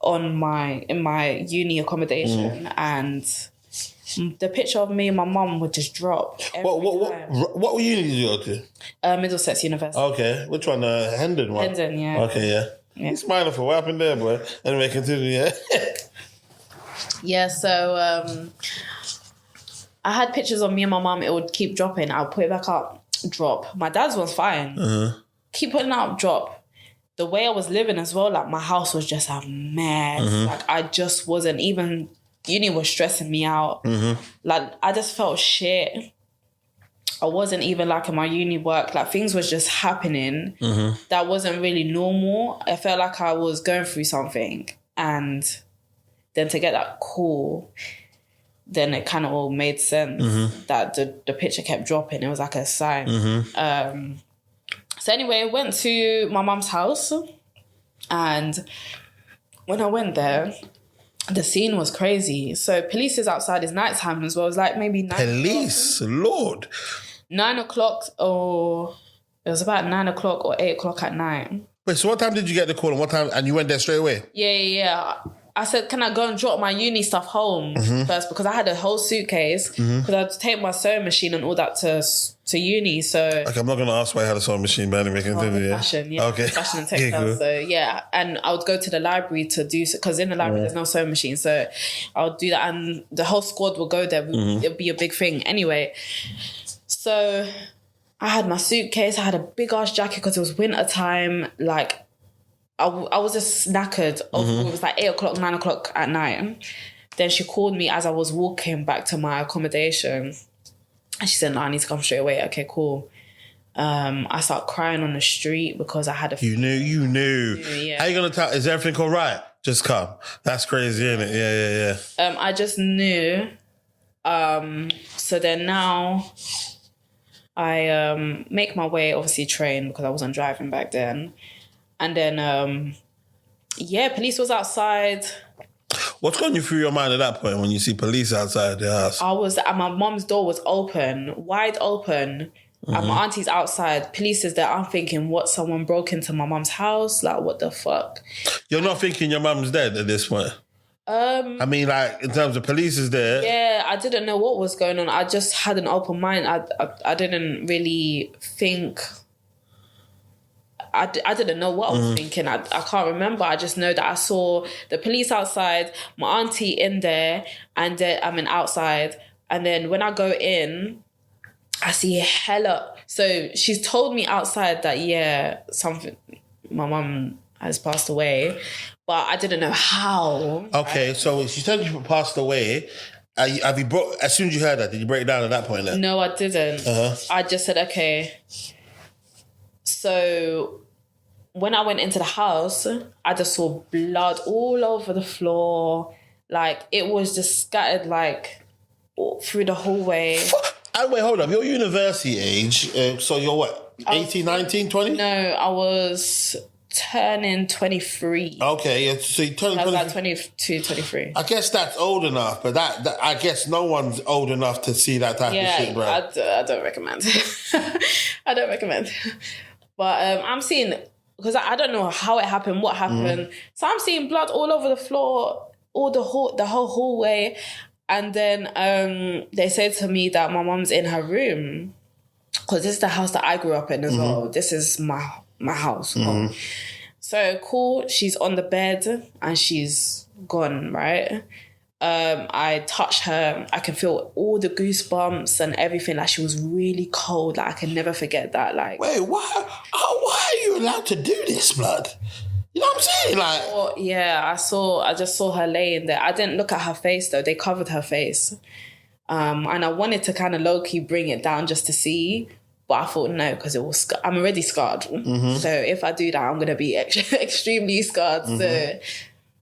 in my uni accommodation. And the picture of me and my mum would just drop every time. What uni did you go to? Middlesex University. Okay. Which one? Hendon one? Hendon, yeah. Okay, yeah. You're smiling for what happened there, boy. Anyway, continue, yeah. Yeah, so I had pictures of me and my mum. It would keep dropping. I'll put it back up, drop. My dad's was fine. Keep putting it up, drop. The way I was living as well, like my house was just a mess. Like I just wasn't even... Uni was stressing me out. Like I just felt shit. I wasn't even liking my uni work. Like things was just happening that wasn't really normal. I felt like I was going through something, and then to get that call, then it kind of all made sense that the picture kept dropping. It was like a sign. So anyway, I went to my mum's house, and when I went there, the scene was crazy. So police is outside. It's nighttime as well. It was like maybe 9 Police, Lord. 9 o'clock, or it was about 9 o'clock or 8 o'clock at night. Wait, so what time did you get the call and what time? And you went there straight away? Yeah. I said, can I go and drop my uni stuff home first? Because I had a whole suitcase. Because I had to take my sewing machine and all that to uni. So okay, I'm not going to ask why I had a sewing machine, but anyway, continue. Fashion, yeah. Okay. Fashion and textiles. Cool. So yeah, and I would go to the library to do, because in the library there's no sewing machine. So I would do that, and the whole squad would go there. It would be a big thing. Anyway, so I had my suitcase. I had a big ass jacket because it was winter time. Like, I was just knackered. It was like 8 o'clock, 9 o'clock at night. Then she called me as I was walking back to my accommodation. And she said, no, I need to come straight away. Okay, cool. I started crying on the street because I had a... You knew. Yeah. How you going to tell? Is everything all right? Just come. That's crazy, isn't it? Yeah. I just knew. So then now I make my way, obviously train, because I wasn't driving back then. And then, police was outside. What's going through your mind at that point when you see police outside the house? My mom's door was open, wide open. And my auntie's outside. Police is there. I'm thinking, what? Someone broke into my mom's house? Like, what the fuck? You're not thinking your mum's dead at this point? I mean, like, in terms of police is there. Yeah, I didn't know what was going on. I just had an open mind. I didn't really think... I didn't know what I was thinking. I can't remember. I just know that I saw the police outside, my auntie in there, and then outside. And then when I go in, I see hella. So she's told me outside that, something, my mum has passed away, but I didn't know how. Okay, so she said you passed away. Have you as soon as you heard that, did you break it down at that point then? No, I didn't. I just said, okay. So when I went into the house, I just saw blood all over the floor. Like, it was just scattered, like, through the hallway. And wait, hold up. Your university age, so you're what, 18, 19, 20? No, I was turning 23. Okay, yeah, so you turn I was 23. like 22, 23. I guess that's old enough, but that I guess no one's old enough to see that type of shit, bro. I don't recommend. I don't recommend. But I'm seeing, because I don't know how it happened, what happened. So I'm seeing blood all over the floor, the whole hallway. And then they said to me that my mom's in her room, because this is the house that I grew up in as well. This is my house. So cool, she's on the bed and she's gone, right? I touched her. I can feel all the goosebumps and everything. Like, she was really cold. Like, I can never forget that. Like, wait, why are you allowed to do this, blood? You know what I'm saying? Like, yeah, I just saw her laying there. I didn't look at her face though. They covered her face. And I wanted to kind of low-key bring it down just to see, but I thought no, because I'm already scarred. So if I do that, I'm going to be extremely scarred. So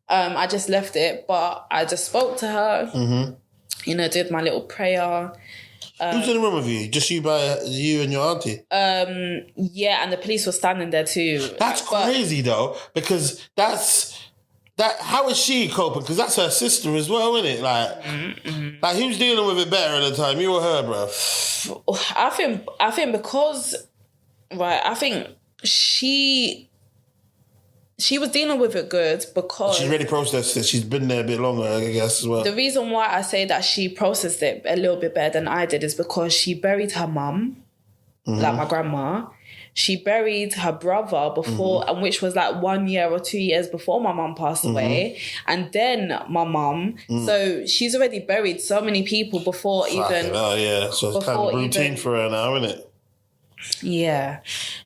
I just left it, but I just spoke to her, did my little prayer. Who's in the room with you? Just you and your auntie? Yeah, and the police were standing there too. That's crazy though, because how is she coping? Because that's her sister as well, isn't it? Like who's dealing with it better at the time, you or her, bro? I think because, right, I think she was dealing with it good because... She's already processed it. She's been there a bit longer, I guess, as well. The reason why I say that she processed it a little bit better than I did is because she buried her mum, like my grandma. She buried her brother before, and which was like 1 year or 2 years before my mum passed away. And then my mum. So she's already buried so many people before even... Oh, yeah. So it's kind of routine for her now, isn't it? Yeah.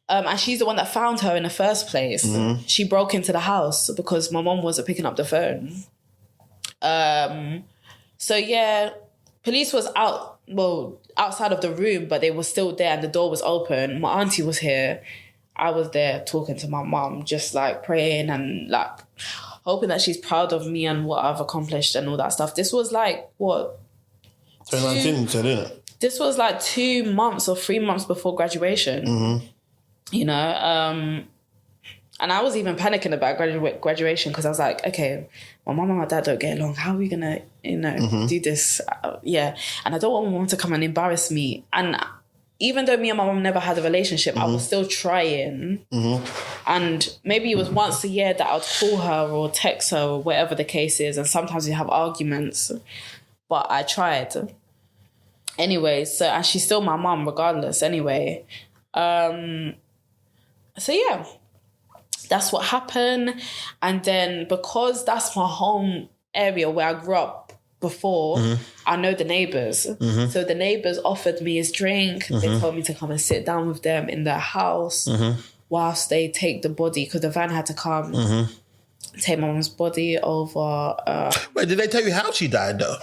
And she's the one that found her in the first place. She broke into the house because my mom wasn't picking up the phone. So yeah, police was outside of the room, but they were still there and the door was open. My auntie was here. I was there talking to my mom, just like praying and like hoping that she's proud of me and what I've accomplished and all that stuff. This was like, what? 2019, you said, didn't it? This was like 2 months or 3 months before graduation, you know? And I was even panicking about graduation because I was like, okay, my mum and my dad don't get along. How are we going to, do this? Yeah. And I don't want my mum to come and embarrass me. And even though me and my mum never had a relationship, I was still trying. And maybe it was once a year that I'd call her or text her or whatever the case is. And sometimes we have arguments. But I tried. Anyway, so, and she's still my mum regardless anyway. So yeah, that's what happened. And then because that's my home area where I grew up before, I know the neighbours. So the neighbours offered me a drink. They told me to come and sit down with them in their house whilst they take the body, because the van had to come take my mum's body over. Wait, did they tell you how she died though?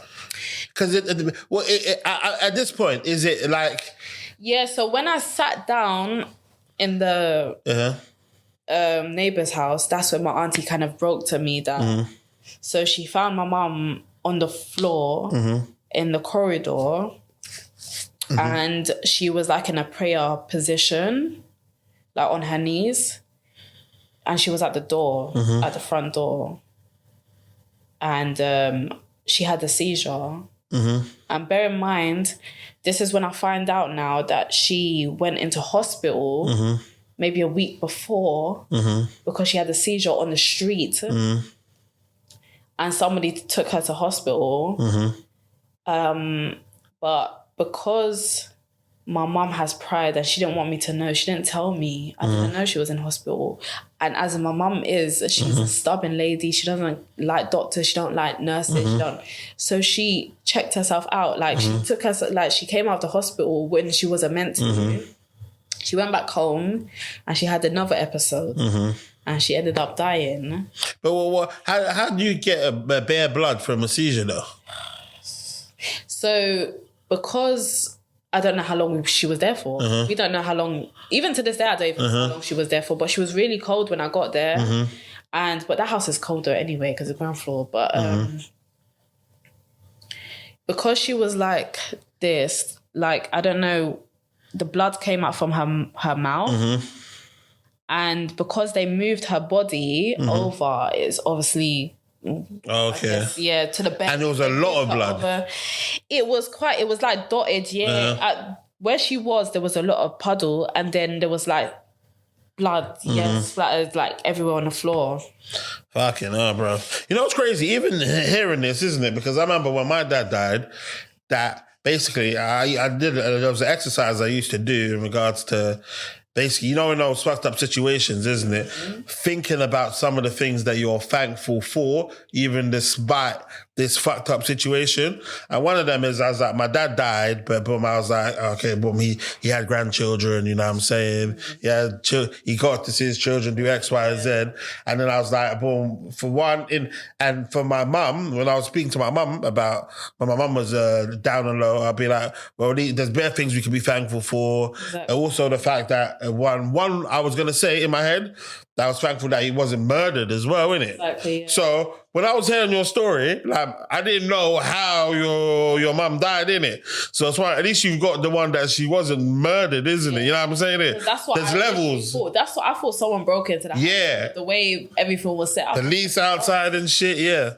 Because at this point, is it like... Yeah, so when I sat down in the neighbour's house, that's when my auntie kind of broke to me that... So she found my mum on the floor in the corridor and she was like in a prayer position, like on her knees. And she was at the door, at the front door. And she had a seizure. And bear in mind, this is when I find out now that she went into hospital maybe a week before because she had a seizure on the street. And somebody took her to hospital. But because my mum has pride and she didn't want me to know, she didn't tell me. I didn't know she was in hospital. And as my mum is, she's a stubborn lady. She doesn't like doctors. She don't like nurses. So she checked herself out. Like she took her, like she came out of the hospital when she wasn't meant to. She went back home and she had another episode. And she ended up dying. But how do you get a bare blood from a seizure though? So because I don't know how long she was there for. We don't know how long, even to this day, I don't even know how long she was there for, but she was really cold when I got there. But that house is colder anyway because it's ground floor. But because she was like this, like, I don't know, the blood came out from her mouth And because they moved her body over, it's obviously... Okay. Guess, yeah, to the bed. And there was a lot of blood. It was like dotted, yeah. Where she was, there was a lot of puddle, and then there was like blood, splattered like everywhere on the floor. Fucking hell, bro. You know what's crazy? Even hearing this, isn't it? Because I remember when my dad died, that basically there was an exercise I used to do in regards to basically, you know, in those fucked up situations, isn't it? Thinking about some of the things that you're thankful for, even despite this fucked up situation. And one of them is, I was like, my dad died, but boom, I was like, okay, boom, he had grandchildren, you know what I'm saying? He got to see his children do X, Y, and Z. And then I was like, boom, for one, and for my mum, when I was speaking to my mum about, when my mum was down and low, I'd be like, well, there's bare things we can be thankful for. Exactly. Also the fact that one, I was going to say in my head, that I was thankful that he wasn't murdered as well, innit? Exactly. Yeah. So when I was hearing your story, like, I didn't know how your mum died, innit? So that's why at least you've got the one that she wasn't murdered, isn't it? You know what I'm saying? That's what there's levels. That's what I thought. Someone broke into the house. Yeah. The way everything was set up. The lease outside and shit, yeah.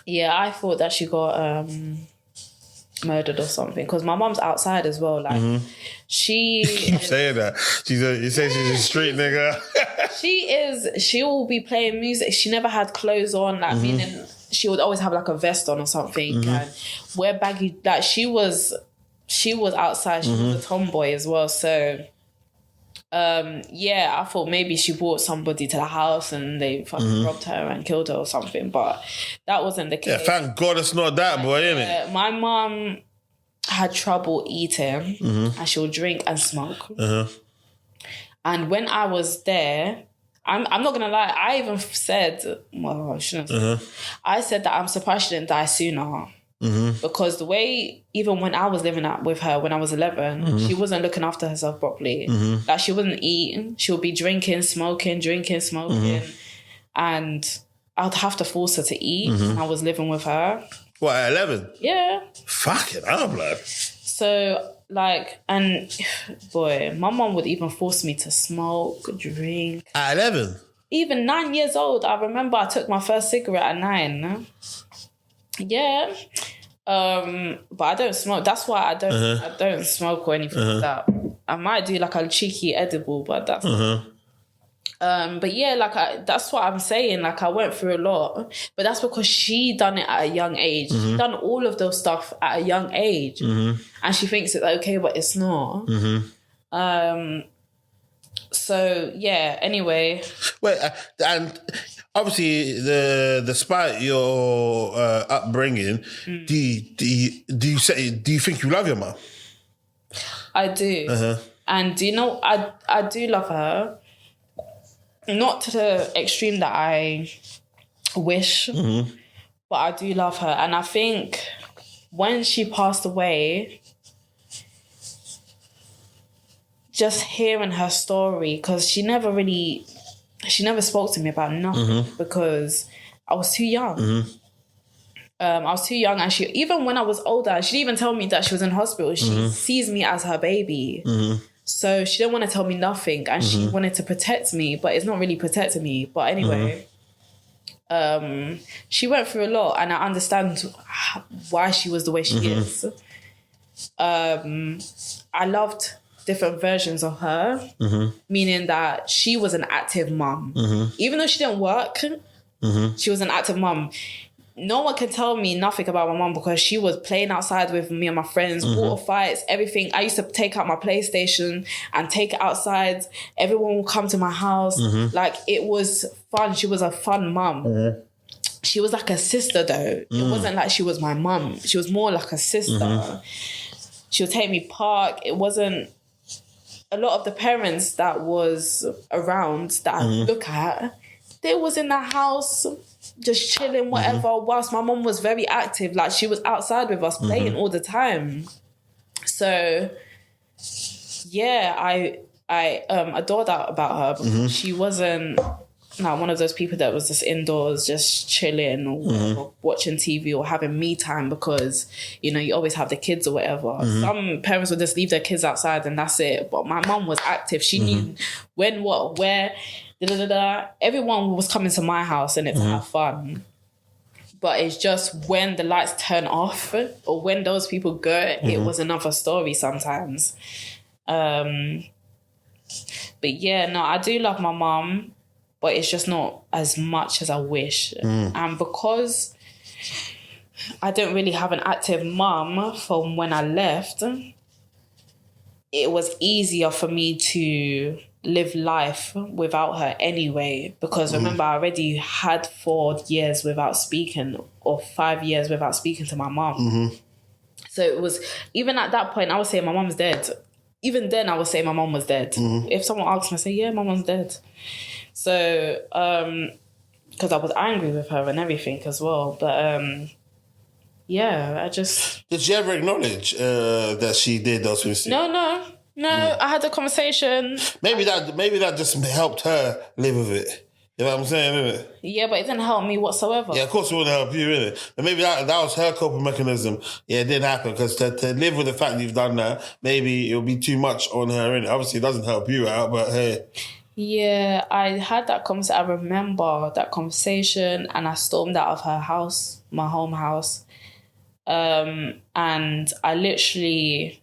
Yeah, I thought that she got murdered or something, because my mum's outside as well. Like she keep saying that. You say she's a street nigga. She will be playing music. She never had clothes on, like meaning she would always have like a vest on or something and wear baggy. Like she was outside. She was a tomboy as well. So I thought maybe she brought somebody to the house and they fucking robbed her and killed her or something, but that wasn't the case. Yeah, thank God it's not that, boy, innit? My mum had trouble eating and she'll drink and smoke. And when I was there, I'm not gonna lie, I even said, well, I shouldn't have. I said that I'm surprised she didn't die sooner. Because the way, even when I was living with her when I was 11, she wasn't looking after herself properly. Like she wasn't eating. She would be drinking, smoking. And I'd have to force her to eat when I was living with her. What, at 11? Yeah. Fucking hell, blood. So, like, and boy, my mum would even force me to smoke, drink. At 11? Even 9 years old, I remember I took my first cigarette at 9. Yeah. But I don't smoke. That's why I don't smoke or anything like that. I might do like a cheeky edible, but that's but yeah, like that's what I'm saying. Like I went through a lot, but that's because she done it at a young age. She done all of those stuff at a young age, and she thinks it's okay, but it's not. So yeah. Anyway, wait, and obviously, despite your upbringing, do you think you love your mum? I do, and do you know I do love her. Not to the extreme that I wish, but I do love her. And I think when she passed away, just hearing her story, because she never spoke to me about nothing because I was too young. I was too young, and even when I was older, she didn't even tell me that she was in hospital. She sees me as her baby. So she didn't want to tell me nothing, and she wanted to protect me, but it's not really protecting me. But anyway, she went through a lot, and I understand why she was the way she is. I loved different versions of her, meaning that she was an active mum. Even though she didn't work, she was an active mum. No one can tell me nothing about my mum because she was playing outside with me and my friends, water fights, everything. I used to take out my PlayStation and take it outside. Everyone would come to my house. Like, it was fun. She was a fun mum. She was like a sister, though. It wasn't like she was my mum. She was more like a sister. She would take me park. It wasn't... A lot of the parents that was around that I look at, they was in the house... just chilling, whatever, whilst my mum was very active. Like, she was outside with us playing all the time. So, yeah, I adore that about her because she wasn't like one of those people that was just indoors, just chilling or whatever, watching TV or having me time because, you know, you always have the kids or whatever. Some parents would just leave their kids outside and that's it. But my mum was active. She knew when, what, where, everyone was coming to my house and to have fun. But it's just when the lights turn off or when those people go, it was another story sometimes. But yeah, no, I do love my mum, but it's just not as much as I wish. And because I don't really have an active mum from when I left, it was easier for me to live life without her anyway, because remember I already had 4 years without speaking or 5 years without speaking to my mum. So it was, even at that point I would say my mum's dead. Even then I would say my mum was dead. If someone asked me, I say yeah, my mum's dead. So because I was angry with her and everything as well, but yeah, I just... Did she ever acknowledge that she did those things? No, I had a conversation. Maybe that just helped her live with it. You know what I'm saying, innit? Yeah, but it didn't help me whatsoever. Yeah, of course it wouldn't help you, innit? But maybe that was her coping mechanism. Yeah, it didn't happen, because to live with the fact that you've done that, maybe it'll be too much on her, innit? Obviously, it doesn't help you out, but hey. Yeah, I had that conversation. I remember that conversation and I stormed out of her house, my home house. And I literally...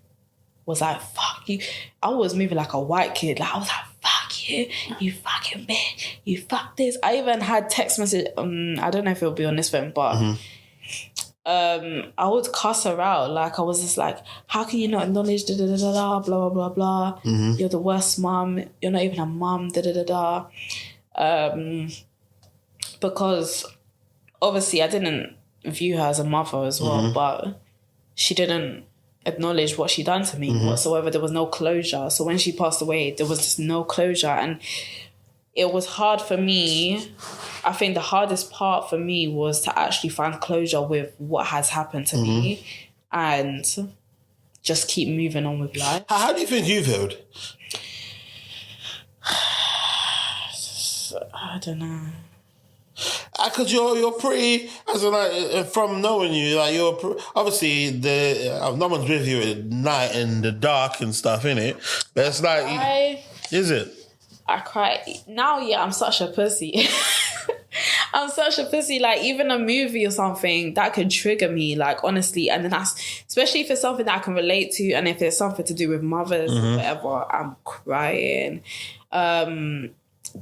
was like, fuck you. I was moving like a white kid. Like, I was like, fuck you. You fucking bitch. You fuck this. I even had text message. I don't know if it'll be on this phone, but I would cuss her out. Like, I was just like, how can you not acknowledge blah, blah, blah, blah. You're the worst mum. You're not even a mum, because obviously I didn't view her as a mother as well, but she didn't acknowledge what she done to me whatsoever. There was no closure. So when she passed away, there was just no closure. And it was hard for me. I think the hardest part for me was to actually find closure with what has happened to me and just keep moving on with life. How do you think you've healed? I don't know. Because you're pretty, as in, like, from knowing you, like, obviously no one's with you at night in the dark and stuff, innit? But it's like, is it? I cry now. Yeah, I'm such a pussy. I'm such a pussy. Like, even a movie or something that could trigger me, like, honestly. And then especially if it's something that I can relate to, and if it's something to do with mothers or whatever, I'm crying.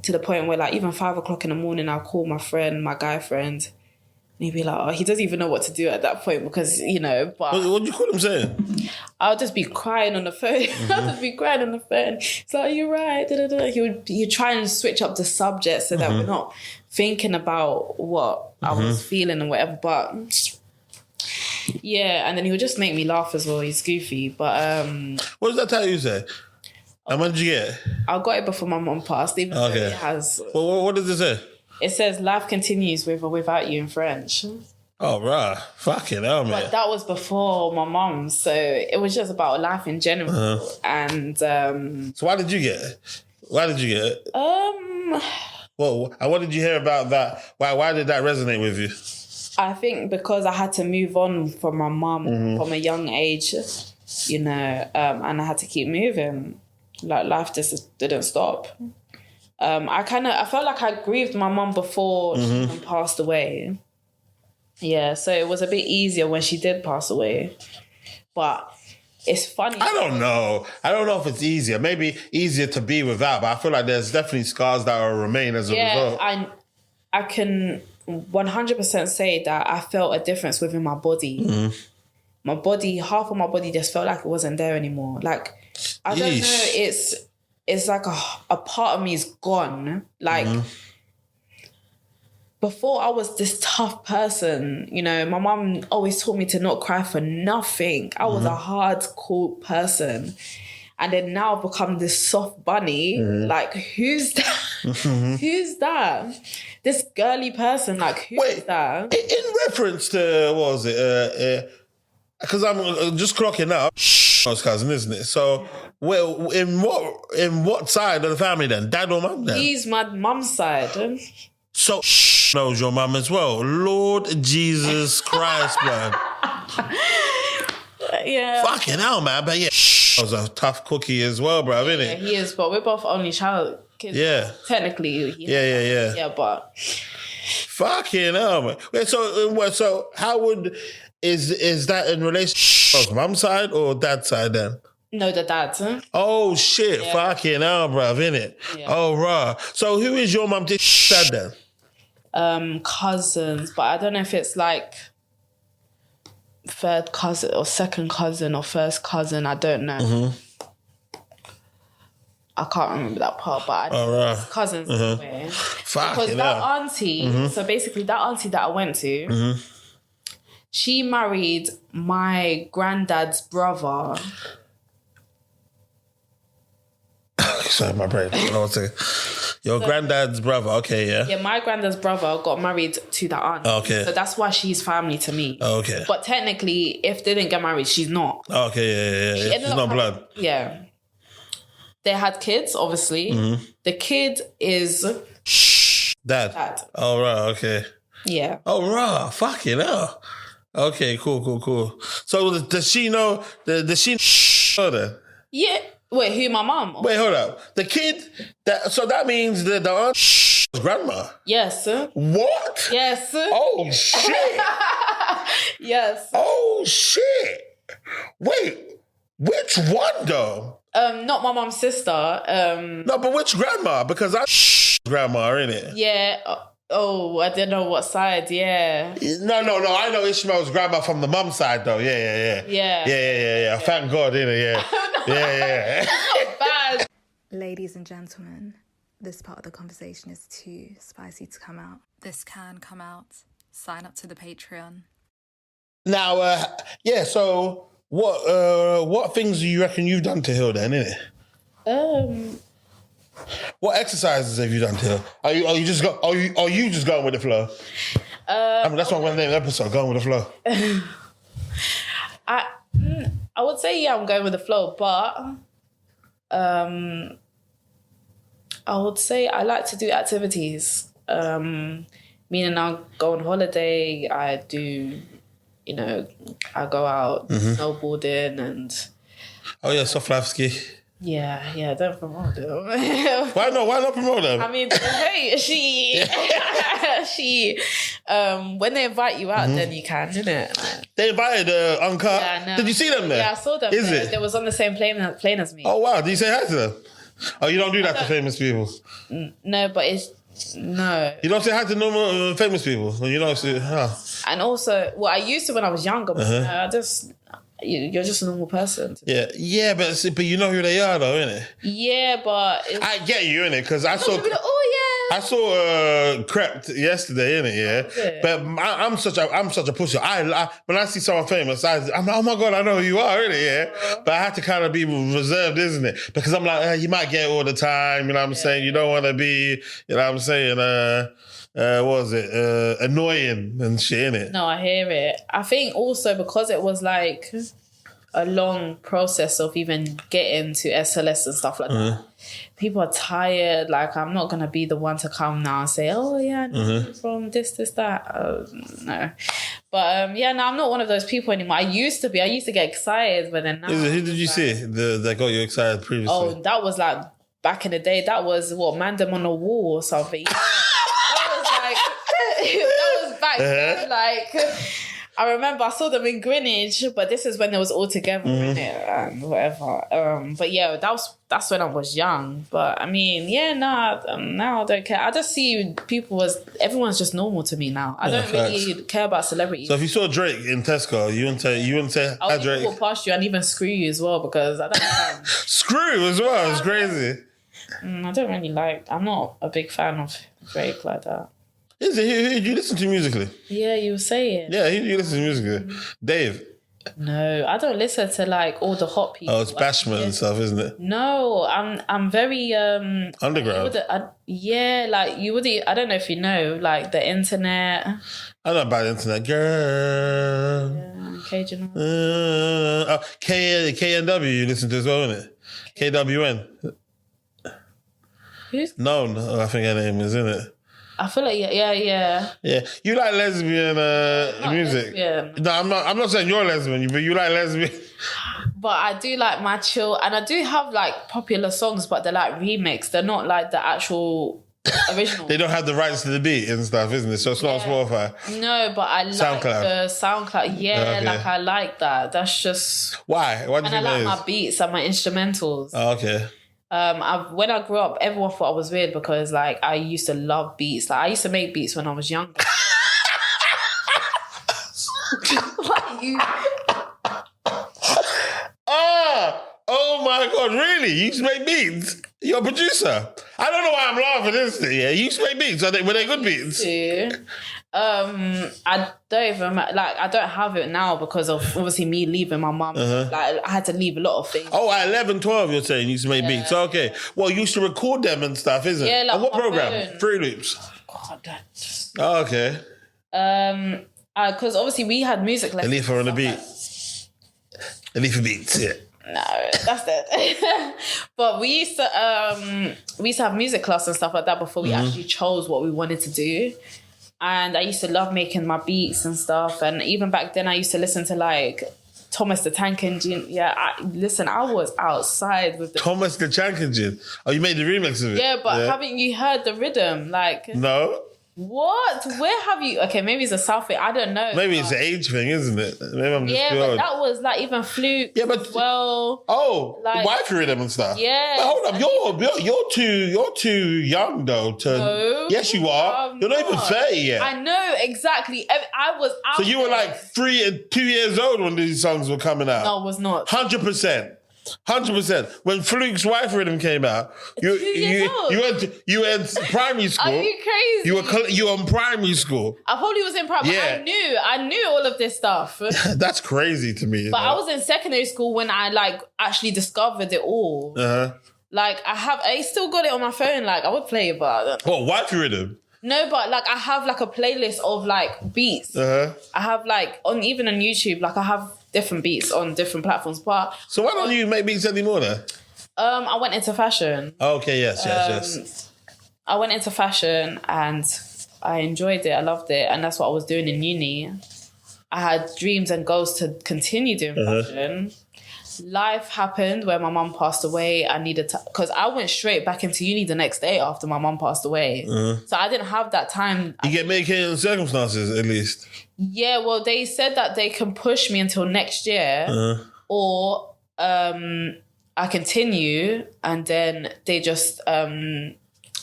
To the point where, like, even 5 o'clock in the morning, I'll call my friend, my guy friend, and he'd be like, oh, he doesn't even know what to do at that point because, you know, but... What do you call him saying? I'll just be crying on the phone. I'll just be crying on the phone. It's like, you're right. He'd try and switch up the subject so that we're not thinking about what I was feeling and whatever, but... Yeah, and then he would just make me laugh as well. He's goofy, but... What does that tell you, say? And when did you get it? I got it before my mum passed, even though it has... Well, what does it say? It says, life continues with or without you in French. Oh, right. Fucking hell, man. But that was before my mum, so it was just about life in general. And... So why did you get it? Why did you get it? Well, and what did you hear about that? Why did that resonate with you? I think because I had to move on from my mum from a young age, you know, and I had to keep moving. Like, life just didn't stop. I felt like I grieved my mum before she even passed away. Yeah, so it was a bit easier when she did pass away. But it's funny. I don't know if it's easier. Maybe easier to be without, but I feel like there's definitely scars that will remain as a result. Yeah, I can 100% say that I felt a difference within my body. My body, half of my body just felt like it wasn't there anymore. Like, I don't know, it's like a part of me is gone. Like, before I was this tough person, you know, my mum always taught me to not cry for nothing. I was a hardcore person. And then now I've become this soft bunny. Like, who's that? Who's that? This girly person, like, who's that? In reference to, what was it? Because I'm just clocking up. Show's cousin, isn't it? So, well, in what side of the family then? Dad or mum then? He's my mum's side. So knows your mum as well. Lord Jesus Christ, man. Yeah. Fucking hell, man. But yeah, was a tough cookie as well, bro, isn't Yeah, it? he is, but we're both only child kids. Yeah. Technically. Yeah. Yeah, but... Fucking hell, man. Wait, so how is that in relation to mum's side or dad's side then? No, the dad. Huh? Oh shit, Yeah. fucking hell, bruv, innit? Yeah. Oh, rah. So who is your mum dad then? Cousins, but I don't know if it's like third cousin or second cousin or first cousin. I don't know. Mm-hmm. I can't remember that part, but I know it's cousins anyway. Fucking Because that hell. auntie, so basically that auntie that I went to, she married my granddad's brother. Sorry, my brain. Hold on one second. Your granddad's brother. Okay, yeah. Yeah, my granddad's brother got married to that aunt. Okay. So that's why she's family to me. Okay. But technically, if they didn't get married, she's not. Okay, yeah. ended It's up not having- blood. Yeah. They had kids, obviously. The kid is Dad. dad. Oh, right, okay. Yeah. Oh, right. Fucking hell. Okay, cool. So does she know, does she know that? Yeah. Wait, who, my mum? Wait, hold up. The kid, so that means that the aunt's grandma. Yes. What? Yes. Oh, shit. Yes. Oh, shit. Wait, which one though? Not my mum's sister. No, but which grandma? Because I'm grandma, innit? Yeah. Oh, I didn't know what side. Yeah. No. I know Ishmael's grandma from the mum side, though. Yeah. Yeah. Thank God, innit? Yeah. Bad. Ladies and gentlemen, this part of the conversation is too spicy to come out. This can come out. Sign up to the Patreon. Now, so what things do you reckon you've done to heal then, innit? What exercises have you done to heal? Are you just going with the flow? I mean, that's what I'm going to name the episode, going with the flow. I would say, yeah, I'm going with the flow, but I would say I like to do activities. Meaning I'll go on holiday, I do, I go out snowboarding and... Oh, yeah, soft life ski. Yeah, don't promote them. Why not promote them? I mean, hey, she, when they invite you out, then you can, innit? They invited Uncut. Yeah, I know. Did you see them there? Yeah, I saw them. Is it? They was on the same plane as me. Oh, wow. Did you say hi to them? Oh, you don't do that to famous people? No, but it's... No. You don't say hi to normal famous people? You don't say, And also, well, I used to when I was younger, but I just... You're just a normal person. Yeah, but you know who they are, though, innit? Yeah, but... I get you, innit? Because I saw... Oh, I saw Crept yesterday, innit? Yeah, but I'm such a pussy. I when I see someone famous, I'm like, oh my God, I know who you are, innit? Yeah, but I have to kind of be reserved, isn't it? Because I'm like, you might get it all the time. You know what I'm saying? You don't want to be, you know what I'm saying? What was it? Annoying and shit, innit? No, I hear it. I think also because it was like a long process of even getting to SLS and stuff like that. People are tired. Like, I'm not going to be the one to come now and say, oh, yeah, I know you from this, that. No. But, I'm not one of those people anymore. I used to get excited, but then now... Who did you see that got you excited previously? Oh, that was like, back in the day, that was, Mandem on the Wall or something. That was back then, like... I remember I saw them in Greenwich, but this is when it was all together, innit? And whatever. But yeah, that's when I was young. But I mean, now I don't care. I just see people as everyone's just normal to me now. I don't really care about celebrities. So if you saw Drake in Tesco, you wouldn't say hi, Drake. I would walk past you and even screw you as well because I don't know. Screw as well. It's crazy. I don't really like. I'm not a big fan of Drake like that. Is it? Who do you listen to musically? Yeah, you were saying. Yeah, who do you listen to musically? Dave. No, I don't listen to like all the hot people. Oh, it's Bashment and stuff, isn't it? No, I'm very underground. Like you would. I don't know if you know, like the internet. I know about the internet, girl. Yeah. Cajun. KNW you listen to as well, isn't it? KWN. Who's? No, I think her name is, isn't it? I feel like yeah. Yeah, you like lesbian music. Lesbian. No, I'm not saying you're lesbian, but you like lesbian. But I do like my chill, and I do have like popular songs, but they're like remixed. They're not like the actual original. They don't have the rights to the beat and stuff, isn't it? So it's not on Spotify. No, but I like the SoundCloud. Yeah, Okay. like I like that. That's just Why? Why do you and I think that like is? my beats and my instrumentals. Oh, okay. When I grew up, everyone thought I was weird because like I used to love beats. Like I used to make beats when I was younger. What you? Oh my God, really? You used to make beats? You're a producer. I don't know why I'm laughing, isn't it? Yeah, you used to make beats. Were they good beats? I don't even like. I don't have it now because of obviously me leaving my mum. Like I had to leave a lot of things. Oh, at 11, 12, you're saying you used to make beats. Okay. Well, you used to record them and stuff, isn't it? Yeah, like and what on my program? phone. Fruit Loops. God, that's... Oh, okay. Because obviously we had music lessons. Elethia on the beat. Elethia beats, yeah. No, that's it. But we used to have music class and stuff like that before we actually chose what we wanted to do. And I used to love making my beats and stuff. And even back then, I used to listen to like Thomas the Tank Engine. Yeah, I was outside with the Thomas the Tank Engine. Oh, you made the remix of it? Yeah, but haven't you heard the rhythm? Like No. what? Where have you? Okay, maybe it's a South thing. I don't know. Maybe it's an age thing, isn't it? Maybe I'm just Yeah, too but old. that was like even Fluke. Yeah, but as well. Oh, like, wifey rhythm and stuff. Yeah. But hold up, you're too young though to. No, Yes, you are. I'm You're not even not. 30 yet. I know exactly. I was out. So you were there. like 2 years old when these songs were coming out. No, I was not. 100%. 100%. When Fluke's Wife Rhythm came out, you 2 years old? you went primary school. Are you crazy? You were in primary school. I probably was in primary. Yeah. I knew all of this stuff. That's crazy to me. But I was in secondary school when I like actually discovered it all. Like I still got it on my phone. Like I would play it, but I don't. What, Wifey Rhythm? No, but like I have like a playlist of like beats. I have like even on YouTube, like I have different beats on different platforms. But So why don't you make beats anymore then? I went into fashion. Okay, yes. I went into fashion and I enjoyed it. I loved it, and that's what I was doing in uni. I had dreams and goals to continue doing fashion. Life happened where my mum passed away. I needed to, because I went straight back into uni the next day after my mum passed away. So I didn't have that time. You get medicated in circumstances, at least. Yeah, well, they said that they can push me until next year or I continue and then they just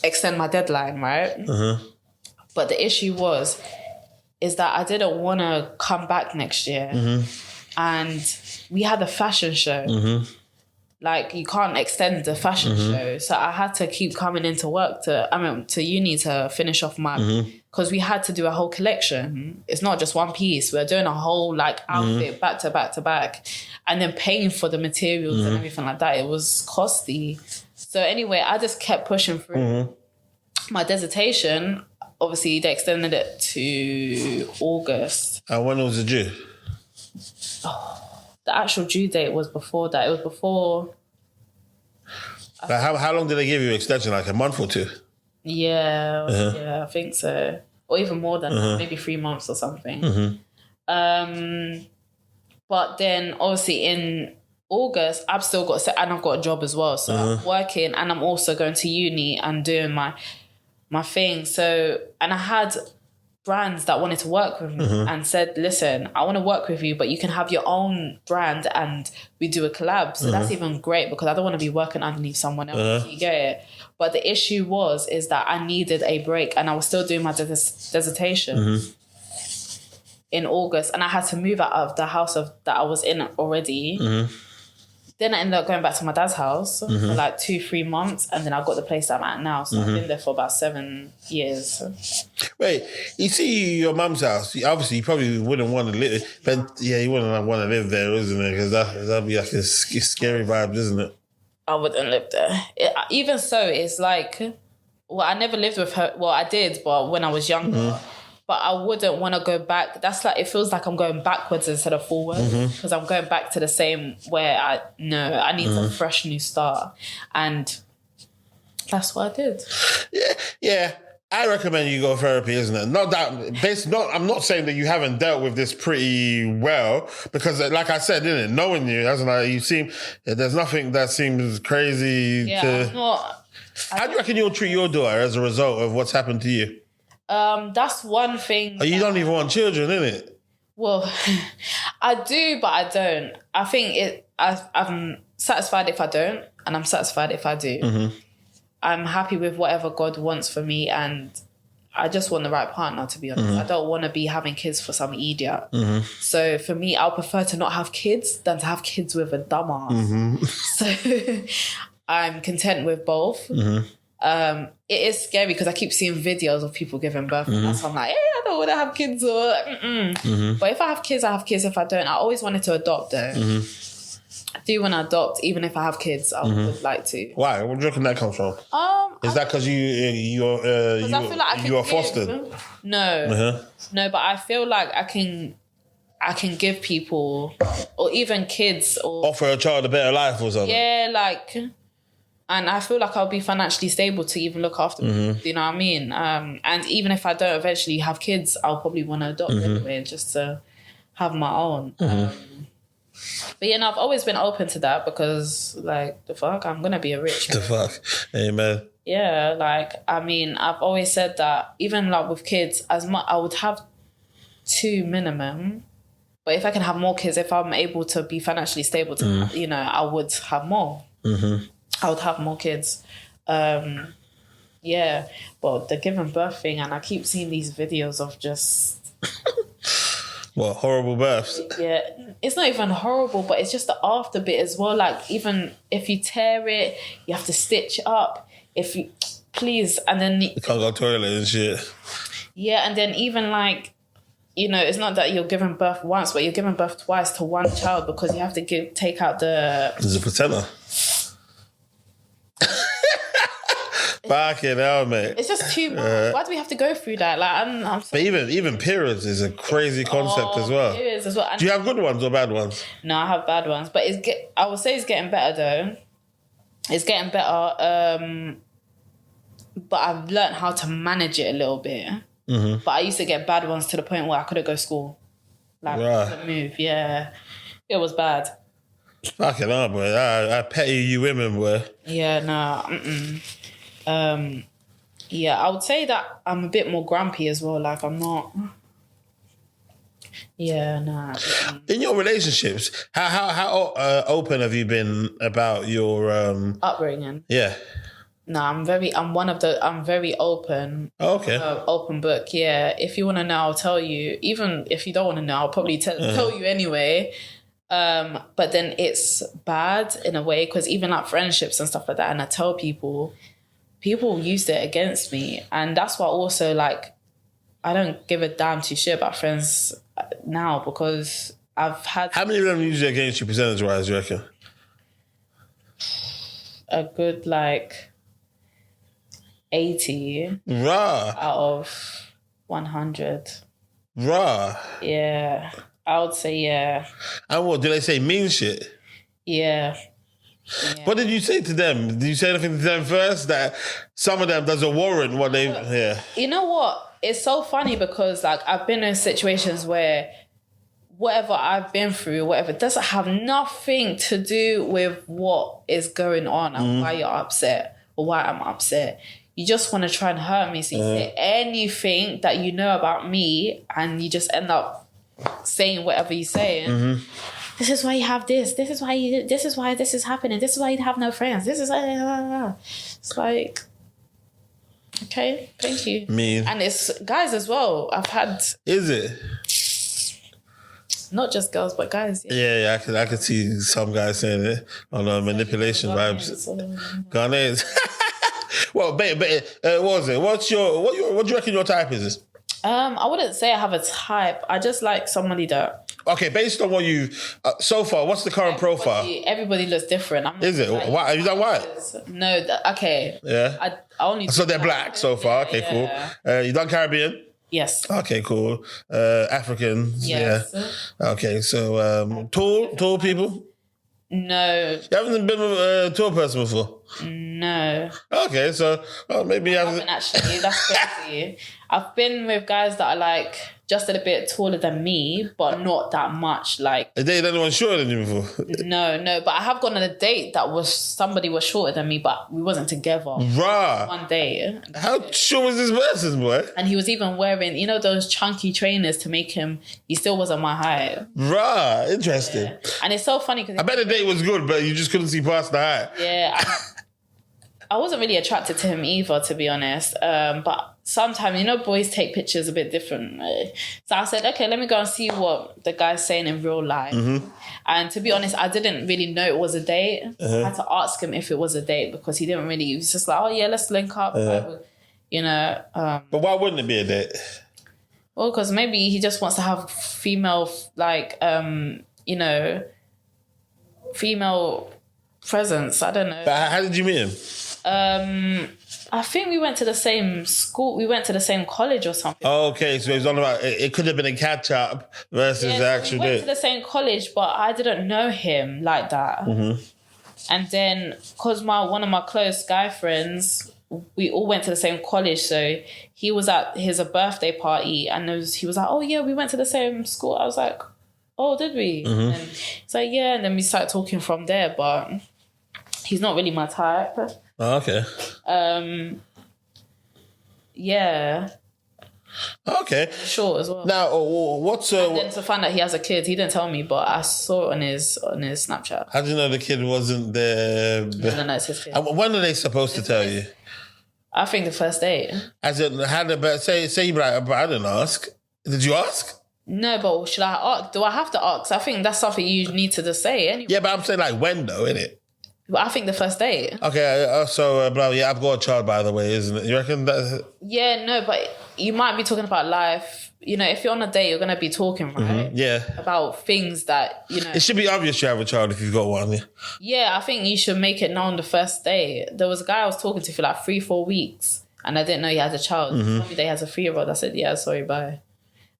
extend my deadline, right? But the issue is that I didn't want to come back next year. And we had a fashion show. Like, you can't extend the fashion show. So I had to keep coming into work to uni to finish off my... Because we had to do a whole collection. It's not just one piece. We're doing a whole, like, outfit back to back to back. And then paying for the materials and everything like that. It was costly. So anyway, I just kept pushing through. My dissertation, obviously, they extended it to August. And when was it due? The actual due date was before that. It was before... Like how long did they give you extension? Like a month or two? Yeah, I think so. Or even more than that, maybe 3 months or something. But then, obviously, in August, I've still got... And I've got a job as well. So I'm working and I'm also going to uni and doing my thing. So... And I had... brands that wanted to work with me and said, listen, I want to work with you, but you can have your own brand and we do a collab. So that's even great because I don't want to be working underneath someone else. You get it? But the issue is that I needed a break and I was still doing my dissertation in August and I had to move out of the house that I was in already. Then I ended up going back to my dad's house for like 2-3 months and then I got the place I'm at now. So I've been there for about 7 years. Wait, you see your mum's house, obviously you probably wouldn't want to live, but yeah, you wouldn't want to live there, isn't it? Because that'd be like a scary vibe, isn't it? I wouldn't live there. Even so, it's like, well, I never lived with her. Well, I did, but when I was younger. but I wouldn't want to go back. That's like, it feels like I'm going backwards instead of forward, because I'm going back to the same where I need a fresh new start. And that's what I did. Yeah. I recommend you go therapy, isn't it? I'm not saying that you haven't dealt with this pretty well, because like I said, didn't it? Knowing you, there's nothing that seems crazy How do you reckon you'll treat your daughter as a result of what's happened to you? That's one thing. You don't even want children, innit? Well, I do, but I don't. I think I'm satisfied if I don't, and I'm satisfied if I do. I'm happy with whatever God wants for me, and I just want the right partner, to be honest. I don't want to be having kids for some idiot. So for me, I'll prefer to not have kids than to have kids with a dumbass. So I'm content with both. It is scary because I keep seeing videos of people giving birth, and that's why I'm like, hey, I don't want to have kids. But if I have kids, I have kids. If I don't, I always wanted to adopt though. I do want to adopt, even if I have kids. I would like to. Why? Where do you reckon that comes from? Is that because you are fostered? No, no. But I feel like I can give people, or even kids, or offer a child a better life or something. Yeah, like, and I feel like I'll be financially stable to even look after them. You know what I mean? And even if I don't eventually have kids, I'll probably want to adopt anyway, just to have my own. But yeah, no, I've always been open to that because, like, the fuck, I'm gonna be a rich man. The fuck, amen. Yeah, like, I mean, I've always said that even like with kids, as much I would have 2 minimum, but if I can have more kids, if I'm able to be financially stable, to you know, I would have more. I would have more kids. Yeah, but the giving birth thing, and I keep seeing these videos of just. What, horrible births? Yeah, it's not even horrible, but it's just the after bit as well. Like, even if you tear it, you have to stitch up. And then... You can't go to the toilet and shit. Yeah, and then even like, you know, it's not that you're giving birth once, but you're giving birth twice to one child because you have to take out the... There's a patella. Fucking hell, mate. It's just too much. Why do we have to go through that? Like, but even periods is a crazy concept as well. Periods as well. Do you have good ones or bad ones? No, I have bad ones. But I would say it's getting better though. It's getting better. But I've learned how to manage it a little bit. But I used to get bad ones to the point where I couldn't go to school. Like, I couldn't move. Yeah. It was bad. Fucking hell, boy. I pity you women, boy. Yeah, no. Yeah, I would say that I'm a bit more grumpy as well. Like, I'm not... Yeah, nah. In your relationships, how open have you been about your... upbringing? Yeah. No, I'm very open. Oh, okay. Open book, yeah. If you want to know, I'll tell you. Even if you don't want to know, I'll probably tell you anyway. But then it's bad in a way because even like friendships and stuff like that, and I tell people used it against me. And that's why also, like, I don't give a damn too shit about friends now because I've had... How many of them use it against you percentage-wise, do you reckon? A good, like, 80 out of 100. Yeah, I would say yeah. And what, do they say mean shit? Yeah. What did you say to them? Did you say anything to them first that some of them doesn't warrant what they... Yeah. You know what? It's so funny because, like, I've been in situations where whatever I've been through, whatever, doesn't have nothing to do with what is going on and why you're upset or why I'm upset. You just want to try and hurt me. So you say anything that you know about me and you just end up saying whatever you're saying. This is why you have this. This is why this is happening. This is why you have no friends. This is it's like, okay, thank you. Mean. And it's guys as well. I've had... Is it? Not just girls, but guys. Yeah, I could see some guys saying it on manipulation vibes. Ghanaians. Well, babe, what was it? What do you reckon your type is? I wouldn't say I have a type. I just like somebody that... Okay, based on what you've... so far, what's the current profile? Everybody looks different. Is it? Like, white? Have you done white? No, okay. Yeah. I only... So they're black so far. Okay, cool. You done Caribbean? Yes. Okay, cool. Africans. Yes. Yeah. Okay, so tall people. No. You haven't been with a tall person before? No. Okay, so maybe you I haven't. haven't actually. That's crazy. I've been with guys that are like just a bit taller than me, but not that much. Like, You dated anyone shorter than you before? no. But I have gone on a date that was somebody was shorter than me, but we wasn't together. Rah. One day. How short was this person, boy? And he was even wearing, you know, those chunky trainers to make him. He still wasn't my height. Rah, interesting. Yeah. And it's so funny because I bet the date was good, but you just couldn't see past the height. yeah, I wasn't really attracted to him either, to be honest. But sometimes, you know, boys take pictures a bit differently. So I said, okay, let me go and see what the guy's saying in real life. Mm-hmm. And to be honest, I didn't really know it was a date. I had to ask him if it was a date because he didn't really, he was just like, oh yeah, let's link up. You know. But why wouldn't it be a date? Well, because maybe he just wants to have female, like, you know, female presence. I don't know. But how did you meet him? I think we went to the same school. We went to the same college or something. Oh, okay, so it's all about it could have been a catch up versus the actual we went date. to the same college, but I didn't know him like that. Mm-hmm. And then, because one of my close guy friends, we all went to the same college, so he was at his birthday party, and he was like, "Oh yeah, we went to the same school." I was like, "Oh, did we?" Mm-hmm. And he's like, "Yeah," and then we started talking from there, but he's not really my type. Oh, okay. Yeah. Okay. Short as well. Now, what's And then to find out he has a kid, he didn't tell me, but I saw it on his Snapchat. how do you know the kid wasn't there? I don't know, it's his kid. When are they supposed to tell you? I think the first date. As in, how did say you like, but I didn't ask. Did you ask? No, but should I ask? Do I have to ask? I think that's something you need to just say anyway. Yeah, but I'm saying like when though, innit? But I think the first date. Okay, so yeah, I've got a child by the way, isn't it? You reckon that? Yeah, no, but you might be talking about life. You know, if you're on a date, you're gonna be talking, right? Mm-hmm. Yeah. About things that, you know. It should be obvious you have a child if you've got one. Yeah. Yeah, I think you should make it known the first day. There was a guy I was talking to for like 3-4 weeks, and I didn't know he had a child. He told me that he has a 3-year-old. I said, yeah, sorry, bye.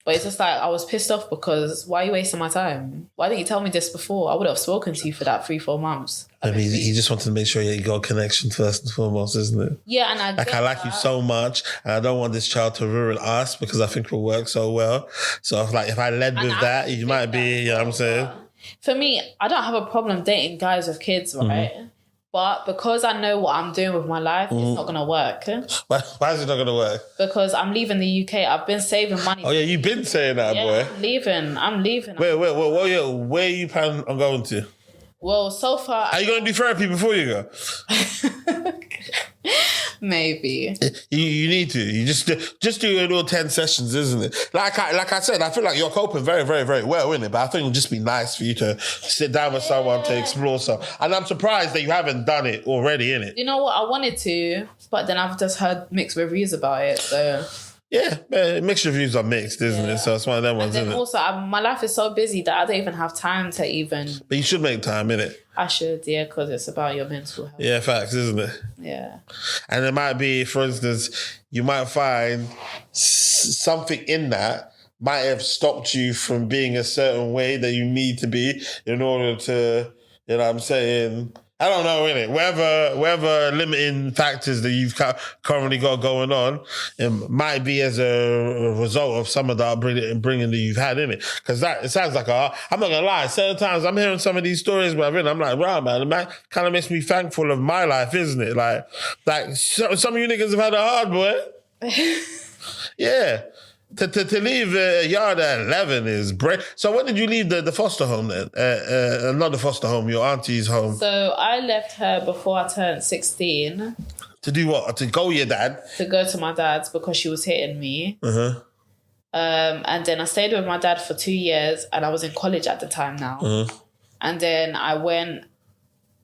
But it's just like, I was pissed off because why are you wasting my time? Why didn't you tell me this before? I would have spoken to you for that 3-4 months. I mean, he just wanted to make sure you got a connection first and foremost, isn't it? Yeah, and I like you so much, and I don't want this child to ruin us because I think we'll work so well. So if I led with that, you might be, you know what I'm saying? For me, I don't have a problem dating guys with kids, right? Mm-hmm. But because I know what I'm doing with my life, it's not going to work. Why is it not going to work? Because I'm leaving the UK. I've been saving money. Oh, yeah, you've been saying that, boy. I'm leaving. Where you plan on going to? Well, so far... Are you going to do therapy before you go? Maybe. You need to. You just do your little 10 sessions, isn't it? Like I said, I feel like you're coping very, very, very well, innit? But I think it would just be nice for you to sit down with someone to explore some. And I'm surprised that you haven't done it already, innit? You know what? I wanted to, but then I've just heard mixed reviews about it, so... Yeah, mixed reviews are mixed, isn't it? So it's one of them ones, isn't it? Also, my life is so busy that I don't even have time to even... But you should make time, innit? I should, yeah, because it's about your mental health. Yeah, facts, isn't it? Yeah. And it might be, for instance, you might find something in that might have stopped you from being a certain way that you need to be in order to, you know what I'm saying... I don't know, innit? Whatever limiting factors that you've currently got going on, it might be as a result of some of the upbringing that you've had, innit? Because it sounds like I'm not gonna lie, certain times I'm hearing some of these stories, but I'm like, wow, man, it kind of makes me thankful of my life, isn't it? Like some of you niggas have had it hard, boy. Yeah. To leave a yard at 11 is brave. So when did you leave the foster home then? Not the foster home, your auntie's home. So I left her before I turned 16. To do what? To go with your dad? To go to my dad's because she was hitting me. Uh-huh. And then I stayed with my dad for 2 years and I was in college at the time now. Uh-huh. And then I went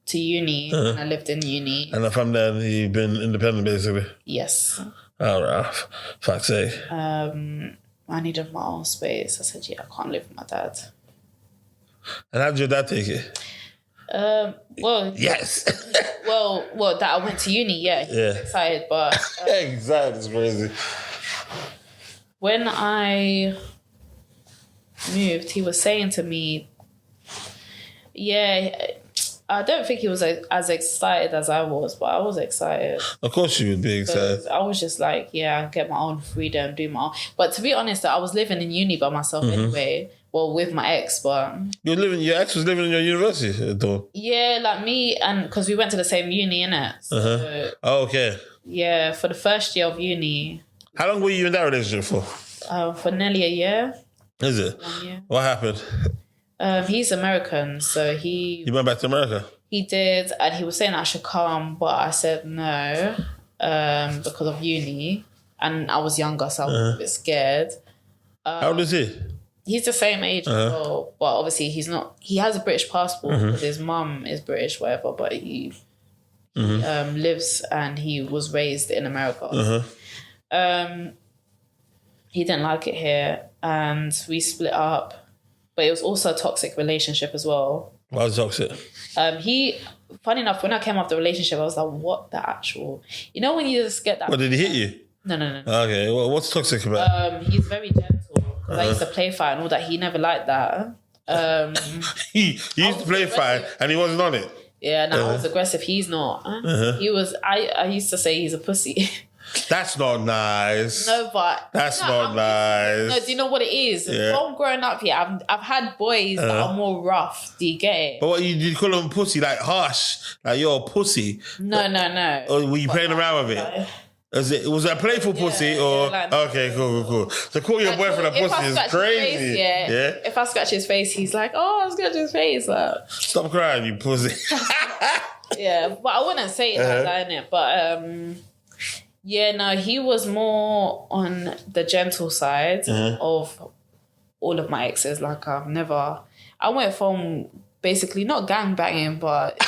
to uni and I lived in uni. And from then you've been independent basically? Yes. Oh, right. Fuck's sake. I needed my own space. I said, yeah, I can't live with my dad. And how did your dad take it? Well... Yes! well, that I went to uni, yeah. He was excited, but... Exactly, it's crazy. when I moved, he was saying to me, yeah, I don't think he was as excited as I was, but I was excited. Of course you would be excited. I was just like, yeah, get my own freedom, do my own. But to be honest, I was living in uni by myself anyway. Well, with my ex, but... Your ex was living in your university, though? Yeah, like me, and because we went to the same uni, innit? So, Oh, okay. Yeah, for the first year of uni. How long were you in that relationship for? For nearly a year. Is it? 1 year. What happened? He's American, so he... You went back to America? He did, and he was saying I should come, but I said no because of uni, and I was younger, so I was a bit scared. How old is he? He's the same age as well, but obviously he's not. He has a British passport because his mum is British, whatever. But he lives and he was raised in America. He didn't like it here, and we split up. But it was also a toxic relationship as well. Why was it toxic? Funny enough, when I came off the relationship, I was like, "What the actual?" You know when you just get that. What, did he hit you? No. Okay, well, what's toxic about? He's very gentle. Because I used to play fight and all that. He never liked that. He used to play fight and he wasn't on it. Yeah, and I was aggressive. He's not. He was. I used to say he's a pussy. That's not nice. No, but that's not nice. No, do you know what it is? Yeah. From growing up here, I've had boys that are more rough. Do you get it? But what you call them pussy, like harsh, like you're a pussy. No. Or were you playing around with it? Was it a playful pussy or... like, okay, cool. So call your boyfriend a pussy is crazy. Face, yeah. If I scratch his face, he's like, oh, I scratched his face. Like, stop crying, you pussy. Yeah, but I wouldn't say it like that, innit? But yeah, no, he was more on the gentle side of all of my exes. Like I went from basically not gangbanging, but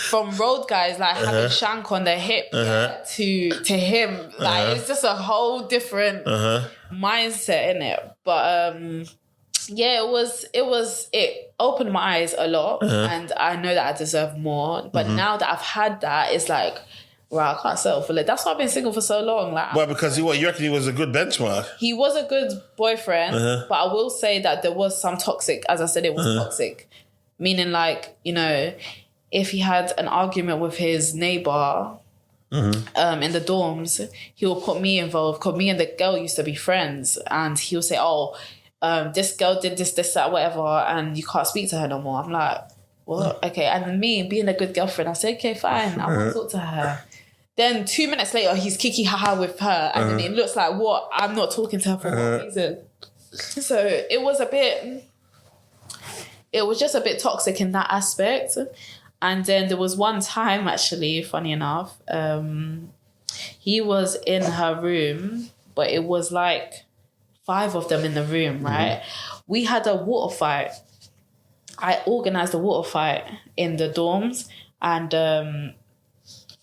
from road guys like having shank on their hip to him, like it's just a whole different mindset in it. But yeah, it opened my eyes a lot, and I know that I deserve more. But now that I've had that, it's like, right, I can't settle for it. That's why I've been single for so long. Like, well, because you reckon he was a good benchmark? He was a good boyfriend, but I will say that there was some toxic. As I said, it was toxic, meaning like, you know, if he had an argument with his neighbor in the dorms, he will put me involved because me and the girl used to be friends, and he'll say, oh, this girl did this, that, whatever, and you can't speak to her no more. I'm like, what? Okay. And then me being a good girlfriend, I said, okay, fine, I won't talk to her. Then 2 minutes later, he's kiki haha with her, and then it looks like, what? I'm not talking to her for what reason? So it was just a bit toxic in that aspect. And then there was one time, actually, funny enough, he was in her room, but it was like 5 of them in the room, right? We had a water fight. I organised a water fight in the dorms, and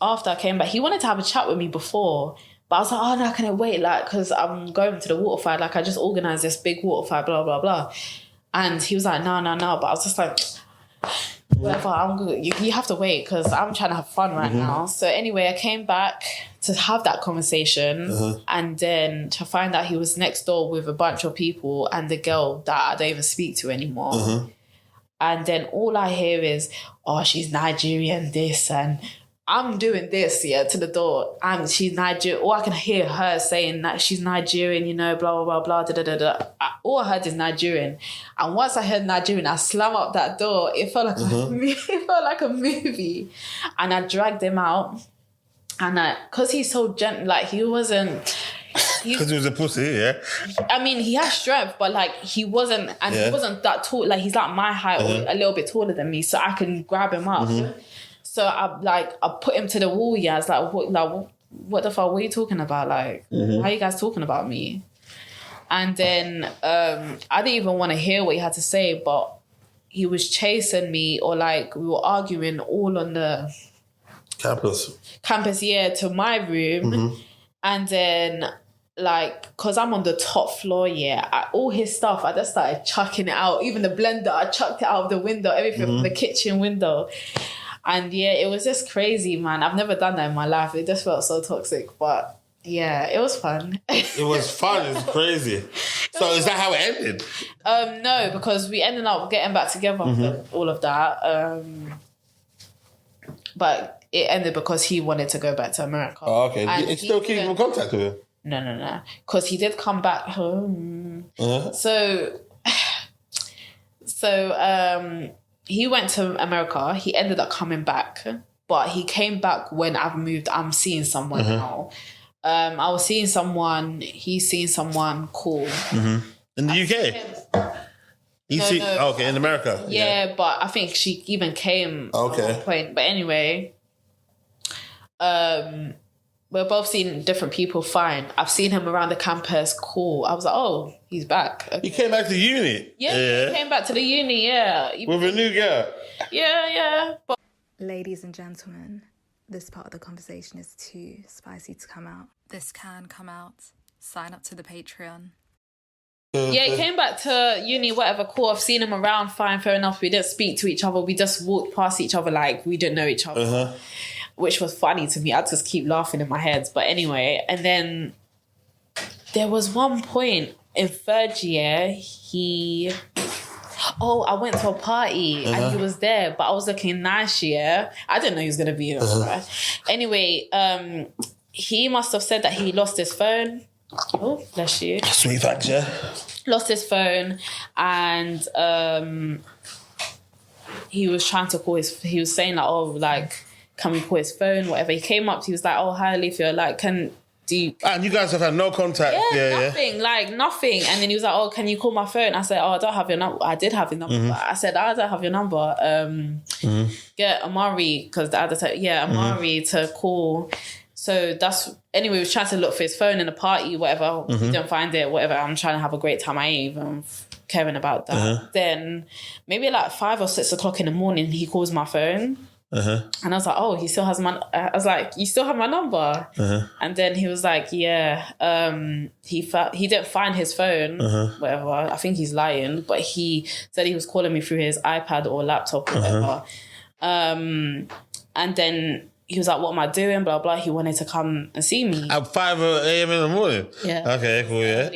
after I came back, he wanted to have a chat with me before, but I was like, oh no, can I wait? Like, because I'm going to the water fight. Like, I just organised this big water fight, blah, blah, blah. And he was like, no. But I was just like, whatever, I'm good. You have to wait because I'm trying to have fun right now. So anyway, I came back to have that conversation and then to find out he was next door with a bunch of people and the girl that I don't even speak to anymore. And then all I hear is, oh, she's Nigerian, this, and I'm doing this, to the door. She's Nigerian. All I can hear her saying that she's Nigerian, you know, blah, blah, blah, blah, All I heard is Nigerian. And once I heard Nigerian, I slammed up that door. It felt like a movie. And I dragged him out. And because he's so gentle, like he wasn't... Because he was a pussy, yeah. I mean, he has strength, but like he wasn't, and he wasn't that tall. Like he's like my height or a little bit taller than me, so I can grab him up. So I put him to the wall. Yeah, I was like, what the fuck? What are you talking about? Like, why are you guys talking about me? And then I didn't even want to hear what he had to say, but he was chasing me, or like we were arguing all on the campus, yeah, to my room, and then. Like, because I'm on the top floor, all his stuff, I just started chucking it out. Even the blender, I chucked it out of the window, everything from the kitchen window. And yeah, it was just crazy, man. I've never done that in my life. It just felt so toxic. But Yeah, it was fun. It was fun. It's crazy. So is that how it ended? No, because we ended up getting back together after all of that. But it ended because he wanted to go back to America. Oh, okay. And You still keep in contact with him? No. Because he did come back home. Uh-huh. So he went to America. He ended up coming back. But he came back when I've moved. I'm seeing someone now. I was seeing someone. He's seeing someone cool. In the UK? No. Okay, in America. Yeah, but I think she even came at one point. But anyway, we're both seeing different people. Fine. I've seen him around the campus. Cool. I was like, oh, he's back. Okay. He came back to uni? Yeah, he came back to the uni, yeah. With a new girl? Yeah. But Ladies and gentlemen, this part of the conversation is too spicy to come out. This can come out. Sign up to the Patreon. yeah, he came back to uni, whatever, cool. I've seen him around, fine, fair enough. We didn't speak to each other. We just walked past each other like we didn't know each other. Which was funny to me. I just keep laughing in my head. But anyway, and then there was one point in third year, I went to a party and he was there, but I was looking nice, yeah. I didn't know he was going to be there. Anyway, he must have said that he lost his phone. Oh, bless you. Sweet facts, yeah. Lost his phone and he was trying to call he was saying like, oh, like, can we call his phone, whatever. He came up, he was like, oh, hi, Elethia, like, and you guys have had no contact? Nothing, like nothing. And then he was like, oh, can you call my phone? I said, oh, I don't have your number. I did have your number. But I said, I don't have your number. Get Amari, because the other time, Amari to call. So anyway, he was trying to look for his phone in the party, whatever. He didn't find it, whatever. I'm trying to have a great time. I ain't even caring about that. Then maybe like 5 or 6 o'clock in the morning, he calls my phone. And I was like, oh, he still has I was like, you still have my number? And then he was like, yeah, he didn't find his phone, whatever. I think he's lying, but he said he was calling me through his iPad or laptop or whatever. And then he was like, what am I doing? Blah, blah. He wanted to come and see me. At 5 a.m. in the morning? Yeah. Okay, cool, yeah.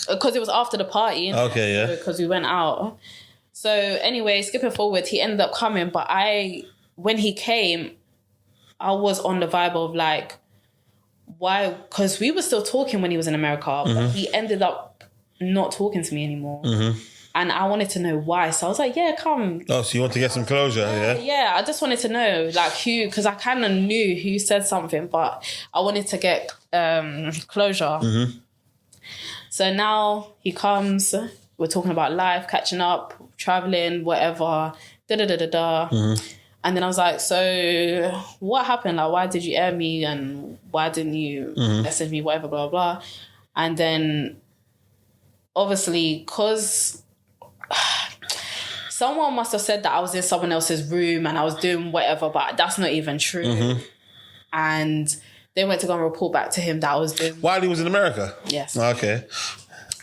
Because it was after the party. Okay, yeah. Because we went out. So anyway, skipping forward, he ended up coming, but when he came, I was on the vibe of like, why? Because we were still talking when he was in America, but he ended up not talking to me anymore. And I wanted to know why. So I was like, yeah, come. Oh, so you want to get some closure, yeah? Yeah, I just wanted to know like who, because I kind of knew who said something, but I wanted to get closure. So now he comes, we're talking about life, catching up, traveling, whatever, And then I was like, so what happened? Like, why did you air me? And why didn't you message me? Whatever, blah, blah. And then obviously, because someone must have said that I was in someone else's room and I was doing whatever, but that's not even true. And they went to go and report back to him that I was doing... While he was in America? Yes. Okay.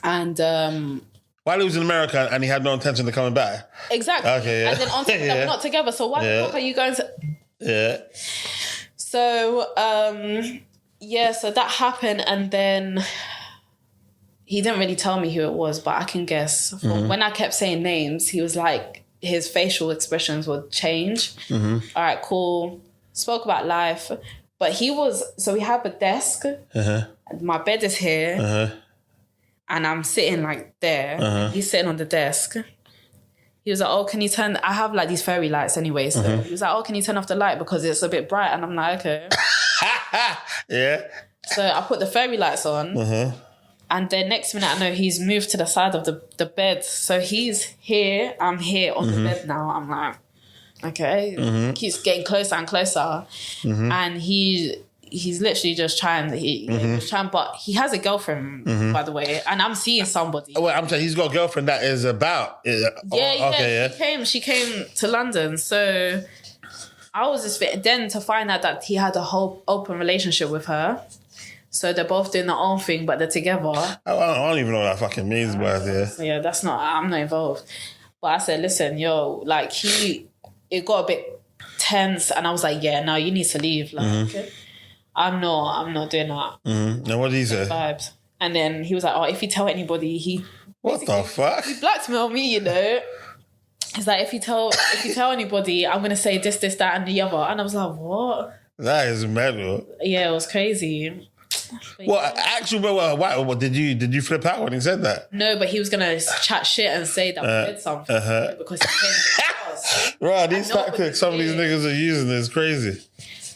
And... while he was in America and he had no intention of coming back? Exactly. Okay, yeah. And then on top of that, we're not together, so why the fuck are you going to... Yeah. So, so that happened, and then he didn't really tell me who it was, but I can guess. When I kept saying names, he was like, his facial expressions would change. All right, cool. Spoke about life. But so we have a desk. My bed is here. And I'm sitting like there. He's sitting on the desk. He was like, oh, can you turn... I have like these fairy lights anyway. So he was like, oh, can you turn off the light? Because it's a bit bright. And I'm like, okay. Yeah. So I put the fairy lights on. And then next minute I know he's moved to the side of the bed. So he's here. I'm here on the bed now. I'm like, okay. Keeps getting closer and closer. And he's literally just trying. He was trying, but he has a girlfriend, by the way, and I'm seeing somebody. Oh, wait, I'm saying he's got a girlfriend that is about. She came to London, so I was just then to find out that he had a whole open relationship with her. So they're both doing their own thing, but they're together. I don't even know what that fucking means, but yeah, I'm not involved. But I said, listen, yo, like it got a bit tense, and I was like, yeah, no, you need to leave, like. I'm not doing that. And what did he say? Vibes. And then he was like, oh, if you tell anybody, What the fuck? he blackmailed me, you know. He's like, if you tell anybody, I'm gonna say this, that, and the other. And I was like, what? That is mad, bro. Yeah, it was crazy. But Well, actually, what did you flip out when he said that? no, but he was gonna chat shit and say that we did something because he came to us. Right, these tactics some of these niggas are using is crazy.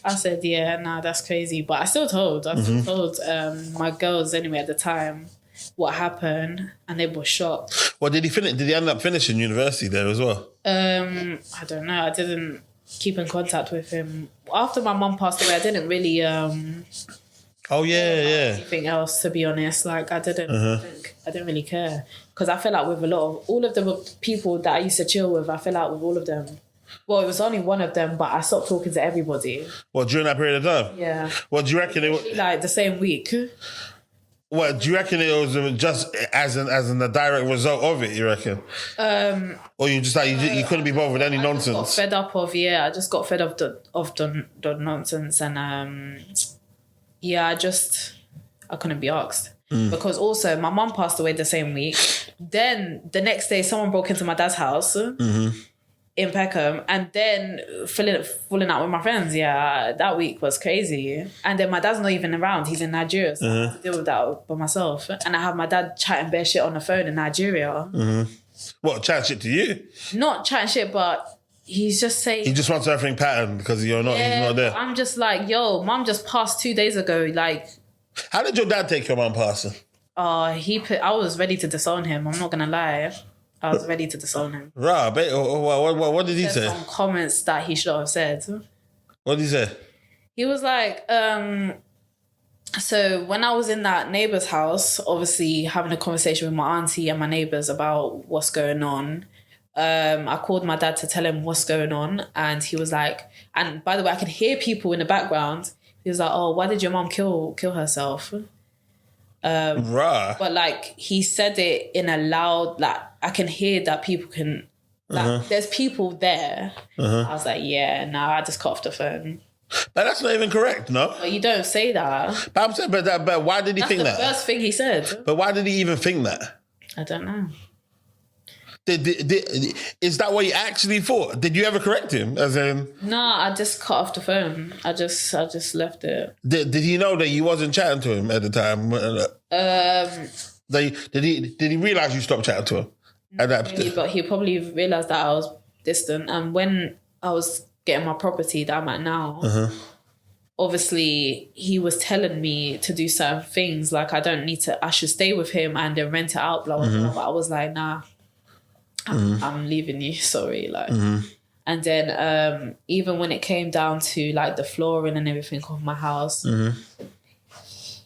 I said, yeah, nah, that's crazy. But I still told my girls anyway at the time what happened, and they were shocked. Well, did he finish? Did he end up finishing university there as well? I don't know. I didn't keep in contact with him after my mum passed away. I didn't really anything else, to be honest. Like I didn't really care, because I feel like with all of the people that I used to chill with, I feel like with all of them. Well, it was only one of them, but I stopped talking to everybody. Well, during that period of time? Yeah. Well, do you reckon it was... Like the same week. Well, do you reckon it was just as in the direct result of it, you reckon? Or you just like, you couldn't be bothered with any nonsense? I just got fed up of the nonsense, and I couldn't be asked. Because also my mum passed away the same week. Then the next day someone broke into my dad's house. In Peckham, and then falling out with my friends. Yeah, that week was crazy. And then my dad's not even around. He's in Nigeria, so I have to deal with that by myself. And I have my dad chatting bare shit on the phone in Nigeria. What, chatting shit to you? Not chatting shit, but he's just saying... He just wants everything patterned because he's not there. I'm just like, yo, mum just passed 2 days ago. Like... How did your dad take your mum passing? I was ready to disown him. I'm not going to lie. I was ready to disown him. Right, what did he say? Some comments that he should have said. What did he say? He was like, so when I was in that neighbour's house, obviously having a conversation with my auntie and my neighbours about what's going on, I called my dad to tell him what's going on, and he was like, and by the way, I could hear people in the background. He was like, oh, why did your mum kill herself? Right. But like he said it in a loud, like I can hear that people can, like there's people there. I was like, yeah, I just cut off the phone. But that's not even correct, no? But you don't say that. But I'm saying, but why did he think that? That's the first thing he said. But why did he even think that? I don't know. Is that what he actually thought? Did you ever correct him? As in, no, I just cut off the phone. I just left it. Did he know that you wasn't chatting to him at the time? Did he realize you stopped chatting to him? But he probably realized that I was distant. And when I was getting my property that I'm at now, obviously he was telling me to do certain things. Like I should stay with him and then rent it out, blah, blah, blah. But I was like, nah. I'm leaving you, sorry. Like, and then even when it came down to like the flooring and everything of my house,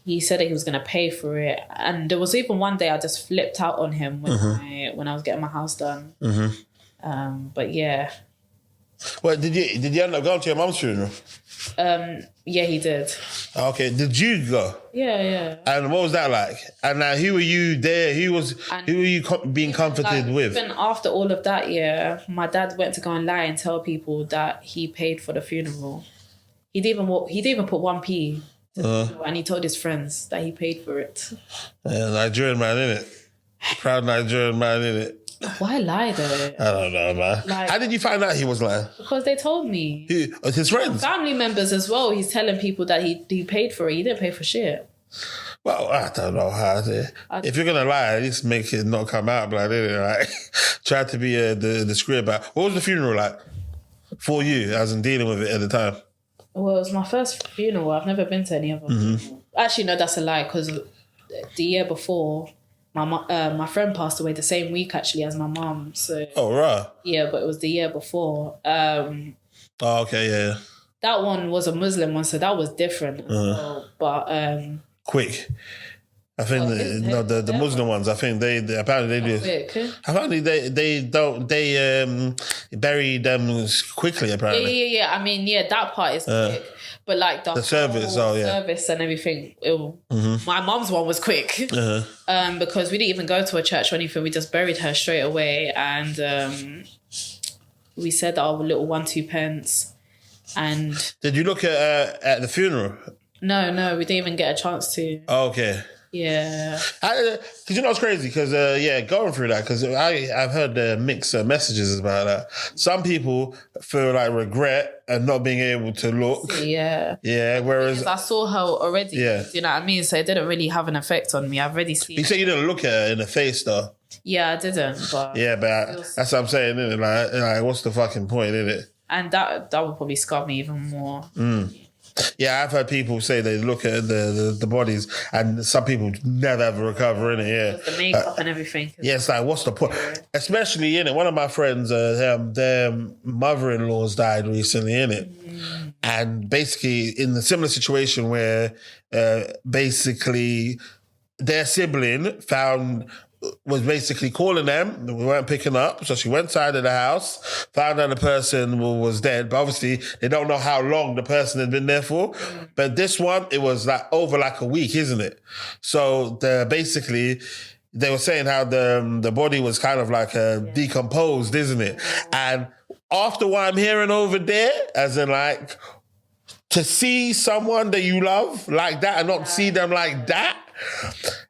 he said that he was going to pay for it. And there was even one day I just flipped out on him when I was getting my house done. But yeah. Well, did you end up going to your mum's funeral? Yeah, he did. Okay, did you go? Yeah. And what was that like? And who were you there? Who were you being comforted with? Even after all of that, yeah, my dad went to go and lie and tell people that he paid for the funeral. He'd even put 1p to the funeral, and he told his friends that he paid for it. Yeah, Nigerian man, innit? Proud Nigerian man, innit? Why lie though? I don't know, man. Like, how did you find out he was lying? Because they told me. Who? His friends? Family members as well. He's telling people that he paid for it. He didn't pay for shit. Well, I don't know how to... If you're going to lie, at least make it not come out like that, right? Try to be discreet about... What was the funeral like for you, as in dealing with it at the time? Well, it was my first funeral. I've never been to any of them. Actually, no, that's a lie, because the year before... My friend passed away the same week actually as my mum. So right. Yeah, but it was the year before. Okay, yeah. That one was a Muslim one, so that was different. But quick. I think the Muslim ones. I think they apparently they do. Quick. Apparently they bury them quickly. Apparently. Yeah. I mean, that part is quick. But like the service, service and everything. My mum's one was quick because we didn't even go to a church or anything. We just buried her straight away, and we said our little 1-2 pence. And did you look at the funeral? No, we didn't even get a chance to. Okay. Yeah. Because you know it's crazy because going through that because I've heard mixed messages about that. Some people feel like regret and not being able to look. Yeah. Yeah. Whereas I saw her already. Yeah. Do you know what I mean? So it didn't really have an effect on me. I've already seen. You say you didn't look at her in the face though. Yeah, I didn't. But yeah, but that's what I'm saying. Isn't it? Like, what's the fucking point? Isn't it? And that would probably scar me even more. Yeah, I've heard people say they look at the bodies and some people never ever recover in it, yeah. The makeup and everything. Yeah, it's like, what's the point? Especially in it. One of my friends, their mother-in-law's died recently, in it. And basically in the similar situation where basically their sibling was basically calling them. We weren't picking up. So she went inside of the house, found out the person was dead. But obviously, they don't know how long the person had been there for. But this one, it was like over like a week, isn't it? So basically, they were saying how the body was kind of like decomposed, isn't it? And after what I'm hearing over there, as in like, to see someone that you love like that and not see them like that.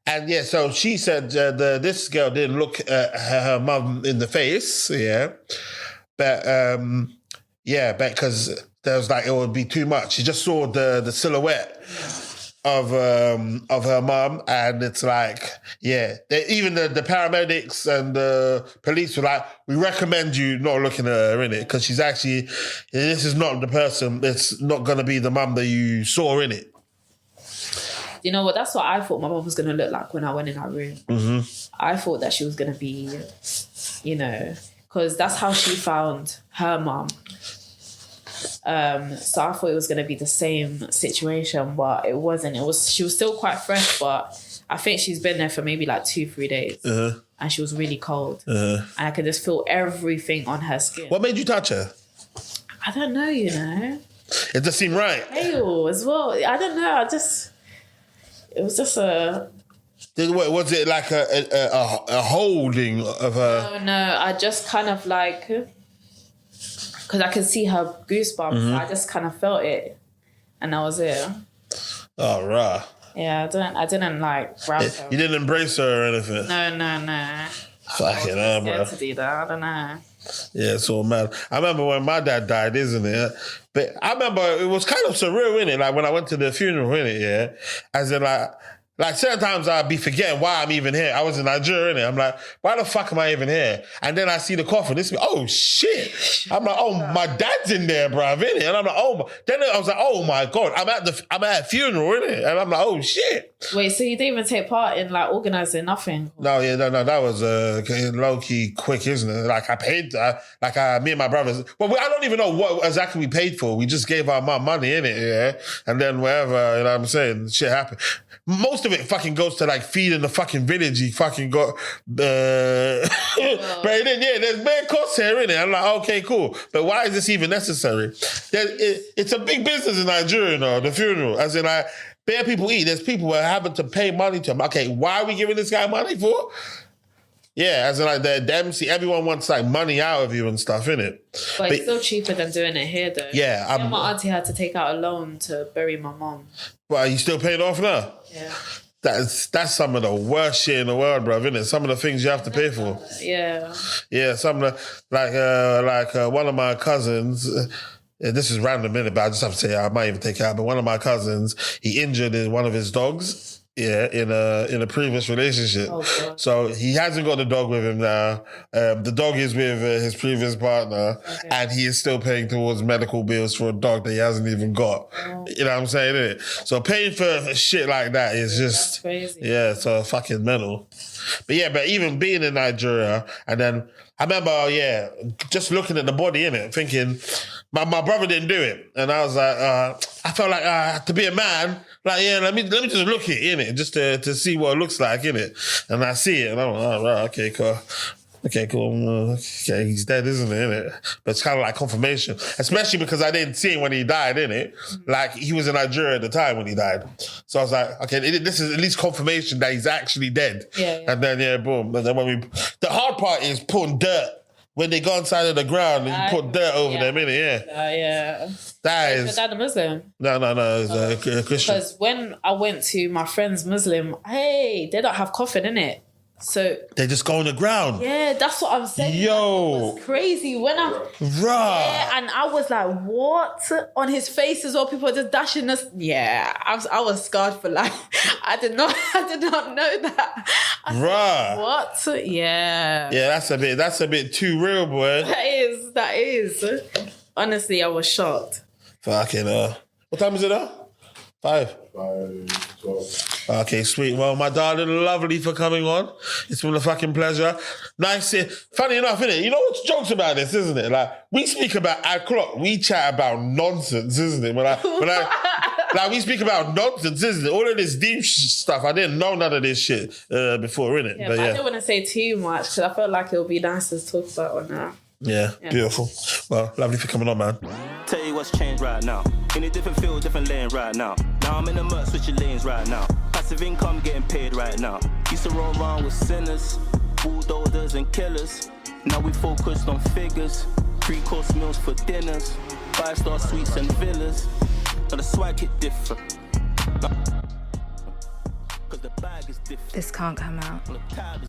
And yeah, so she said this girl didn't look at her mum in the face, yeah. But because there was like, it would be too much. She just saw the silhouette of her mum, and it's like, yeah, even the paramedics and the police were like, we recommend you not looking at her, innit? Because she's actually, this is not the person, it's not going to be the mum that you saw, innit? You know what? That's what I thought my mum was going to look like when I went in that room. Mm-hmm. I thought that she was going to be, you know, because that's how she found her mum. So I thought it was going to be the same situation, but it wasn't. She was still quite fresh, but I think she's been there for maybe like 2-3 days. Uh-huh. And she was really cold. Uh-huh. And I could just feel everything on her skin. What made you touch her? I don't know, you know. It just seemed right. Pale as well. I don't know. It was just a... Was it like a holding of her? No. I just kind of like... Because I could see her goosebumps. Mm-hmm. I just kind of felt it. And that was it. Oh, right. Yeah, I didn't like grab her. You didn't embrace her or anything? No. Fucking hell, bro. To do that. I don't know. Yeah, it's all mad. I remember when my dad died, isn't it? But I remember it was kind of surreal, innit? Like when I went to the funeral, innit? Yeah. As in like certain times I'd be forgetting why I'm even here. I was in Nigeria, innit? I'm like, why the fuck am I even here? And then I see the coffin. Oh shit. I'm like, oh, my dad's in there, bruv, innit? And I'm like, oh my. Then I was like, oh my God, I'm at a funeral, innit? And I'm like, oh shit. Wait, so you didn't even take part in like organising nothing? No, that was low key quick, isn't it? Like I paid, me and my brothers. Well, I don't even know what exactly we paid for. We just gave our mum money, innit? Yeah. And then wherever, you know what I'm saying, shit happened. Most of it fucking goes to like feeding the fucking village. He fucking got, but then there's bare costs here, innit? I'm like, okay, cool. But why is this even necessary? It's a big business in Nigeria, you know, the funeral. As in like, bare people eat. There's people who are having to pay money to them. Okay, why are we giving this guy money for? Yeah, as in like the MC, everyone wants like money out of you and stuff, innit? But it's still cheaper than doing it here, though. Yeah, my auntie had to take out a loan to bury my mum. Well, are you still paying off now? Yeah. That's some of the worst shit in the world, bro, isn't it? Some of the things you have to pay for. Yeah. Yeah, some of the, like one of my cousins, this is random, innit, but I just have to say, I might even take it out, but one of my cousins, he injured one of his dogs. Yeah, in a previous relationship. Oh, God. So he hasn't got the dog with him now. The dog is with his previous partner, okay. And he is still paying towards medical bills for a dog that he hasn't even got. Oh. You know what I'm saying? Isn't it? So paying for shit like that is just... That's crazy. Yeah, so fucking mental. But even being in Nigeria, and then I remember, just looking at the body, innit, thinking, my brother didn't do it. And I was like, I felt like to be a man... Like, yeah, let me just look at it, innit? Just to see what it looks like, innit? And I see it, and I'm like, oh, right, okay, cool. Okay, cool. Okay, he's dead, isn't it, innit? But it's kind of like confirmation. Especially because I didn't see him when he died, innit? Like, he was in Nigeria at the time when he died. So I was like, okay, this is at least confirmation that he's actually dead. Yeah. And then, boom. And then the hard part is putting dirt when they go inside of the ground and you put dirt over them, innit? Yeah. Yeah. That Is is... your dad a Muslim? No, it's a Christian. Because when I went to my friend's Muslim, hey, they don't have coffin, innit? So They just go on the ground. yeah, that's what I'm saying. Yo. It was crazy when I and I was like, what? On his face as well, people are just dashing us. Yeah, I was scarred for life. I did not know that. What? Yeah. Yeah, that's a bit too real, boy. That is. Honestly, I was shocked. Fucking what time is it now? 5. 5:12. Okay, sweet. Well, my darling, lovely for coming on. It's been a fucking pleasure. Nice. Funny enough, innit? You know what's jokes about this, isn't it? Like, we speak about our clock. We chat about nonsense, isn't it? Like, we speak about nonsense, isn't it? All of this deep stuff. I didn't know none of this shit before, innit? Yeah, but I didn't want to say too much because I felt like it would be nice to talk about on that. Yeah, beautiful. Well, lovely for coming on, man. Tell you what's changed right now. In a different field, different lane right now. Now I'm in the mud, switching lanes right now. Passive income getting paid right now. Used to roll around with sinners, bulldozers and killers. Now we focused on figures, 3-course meals for dinners, 5-star suites and villas. Now the swag hit different. Cause the bag is different. This can't come out.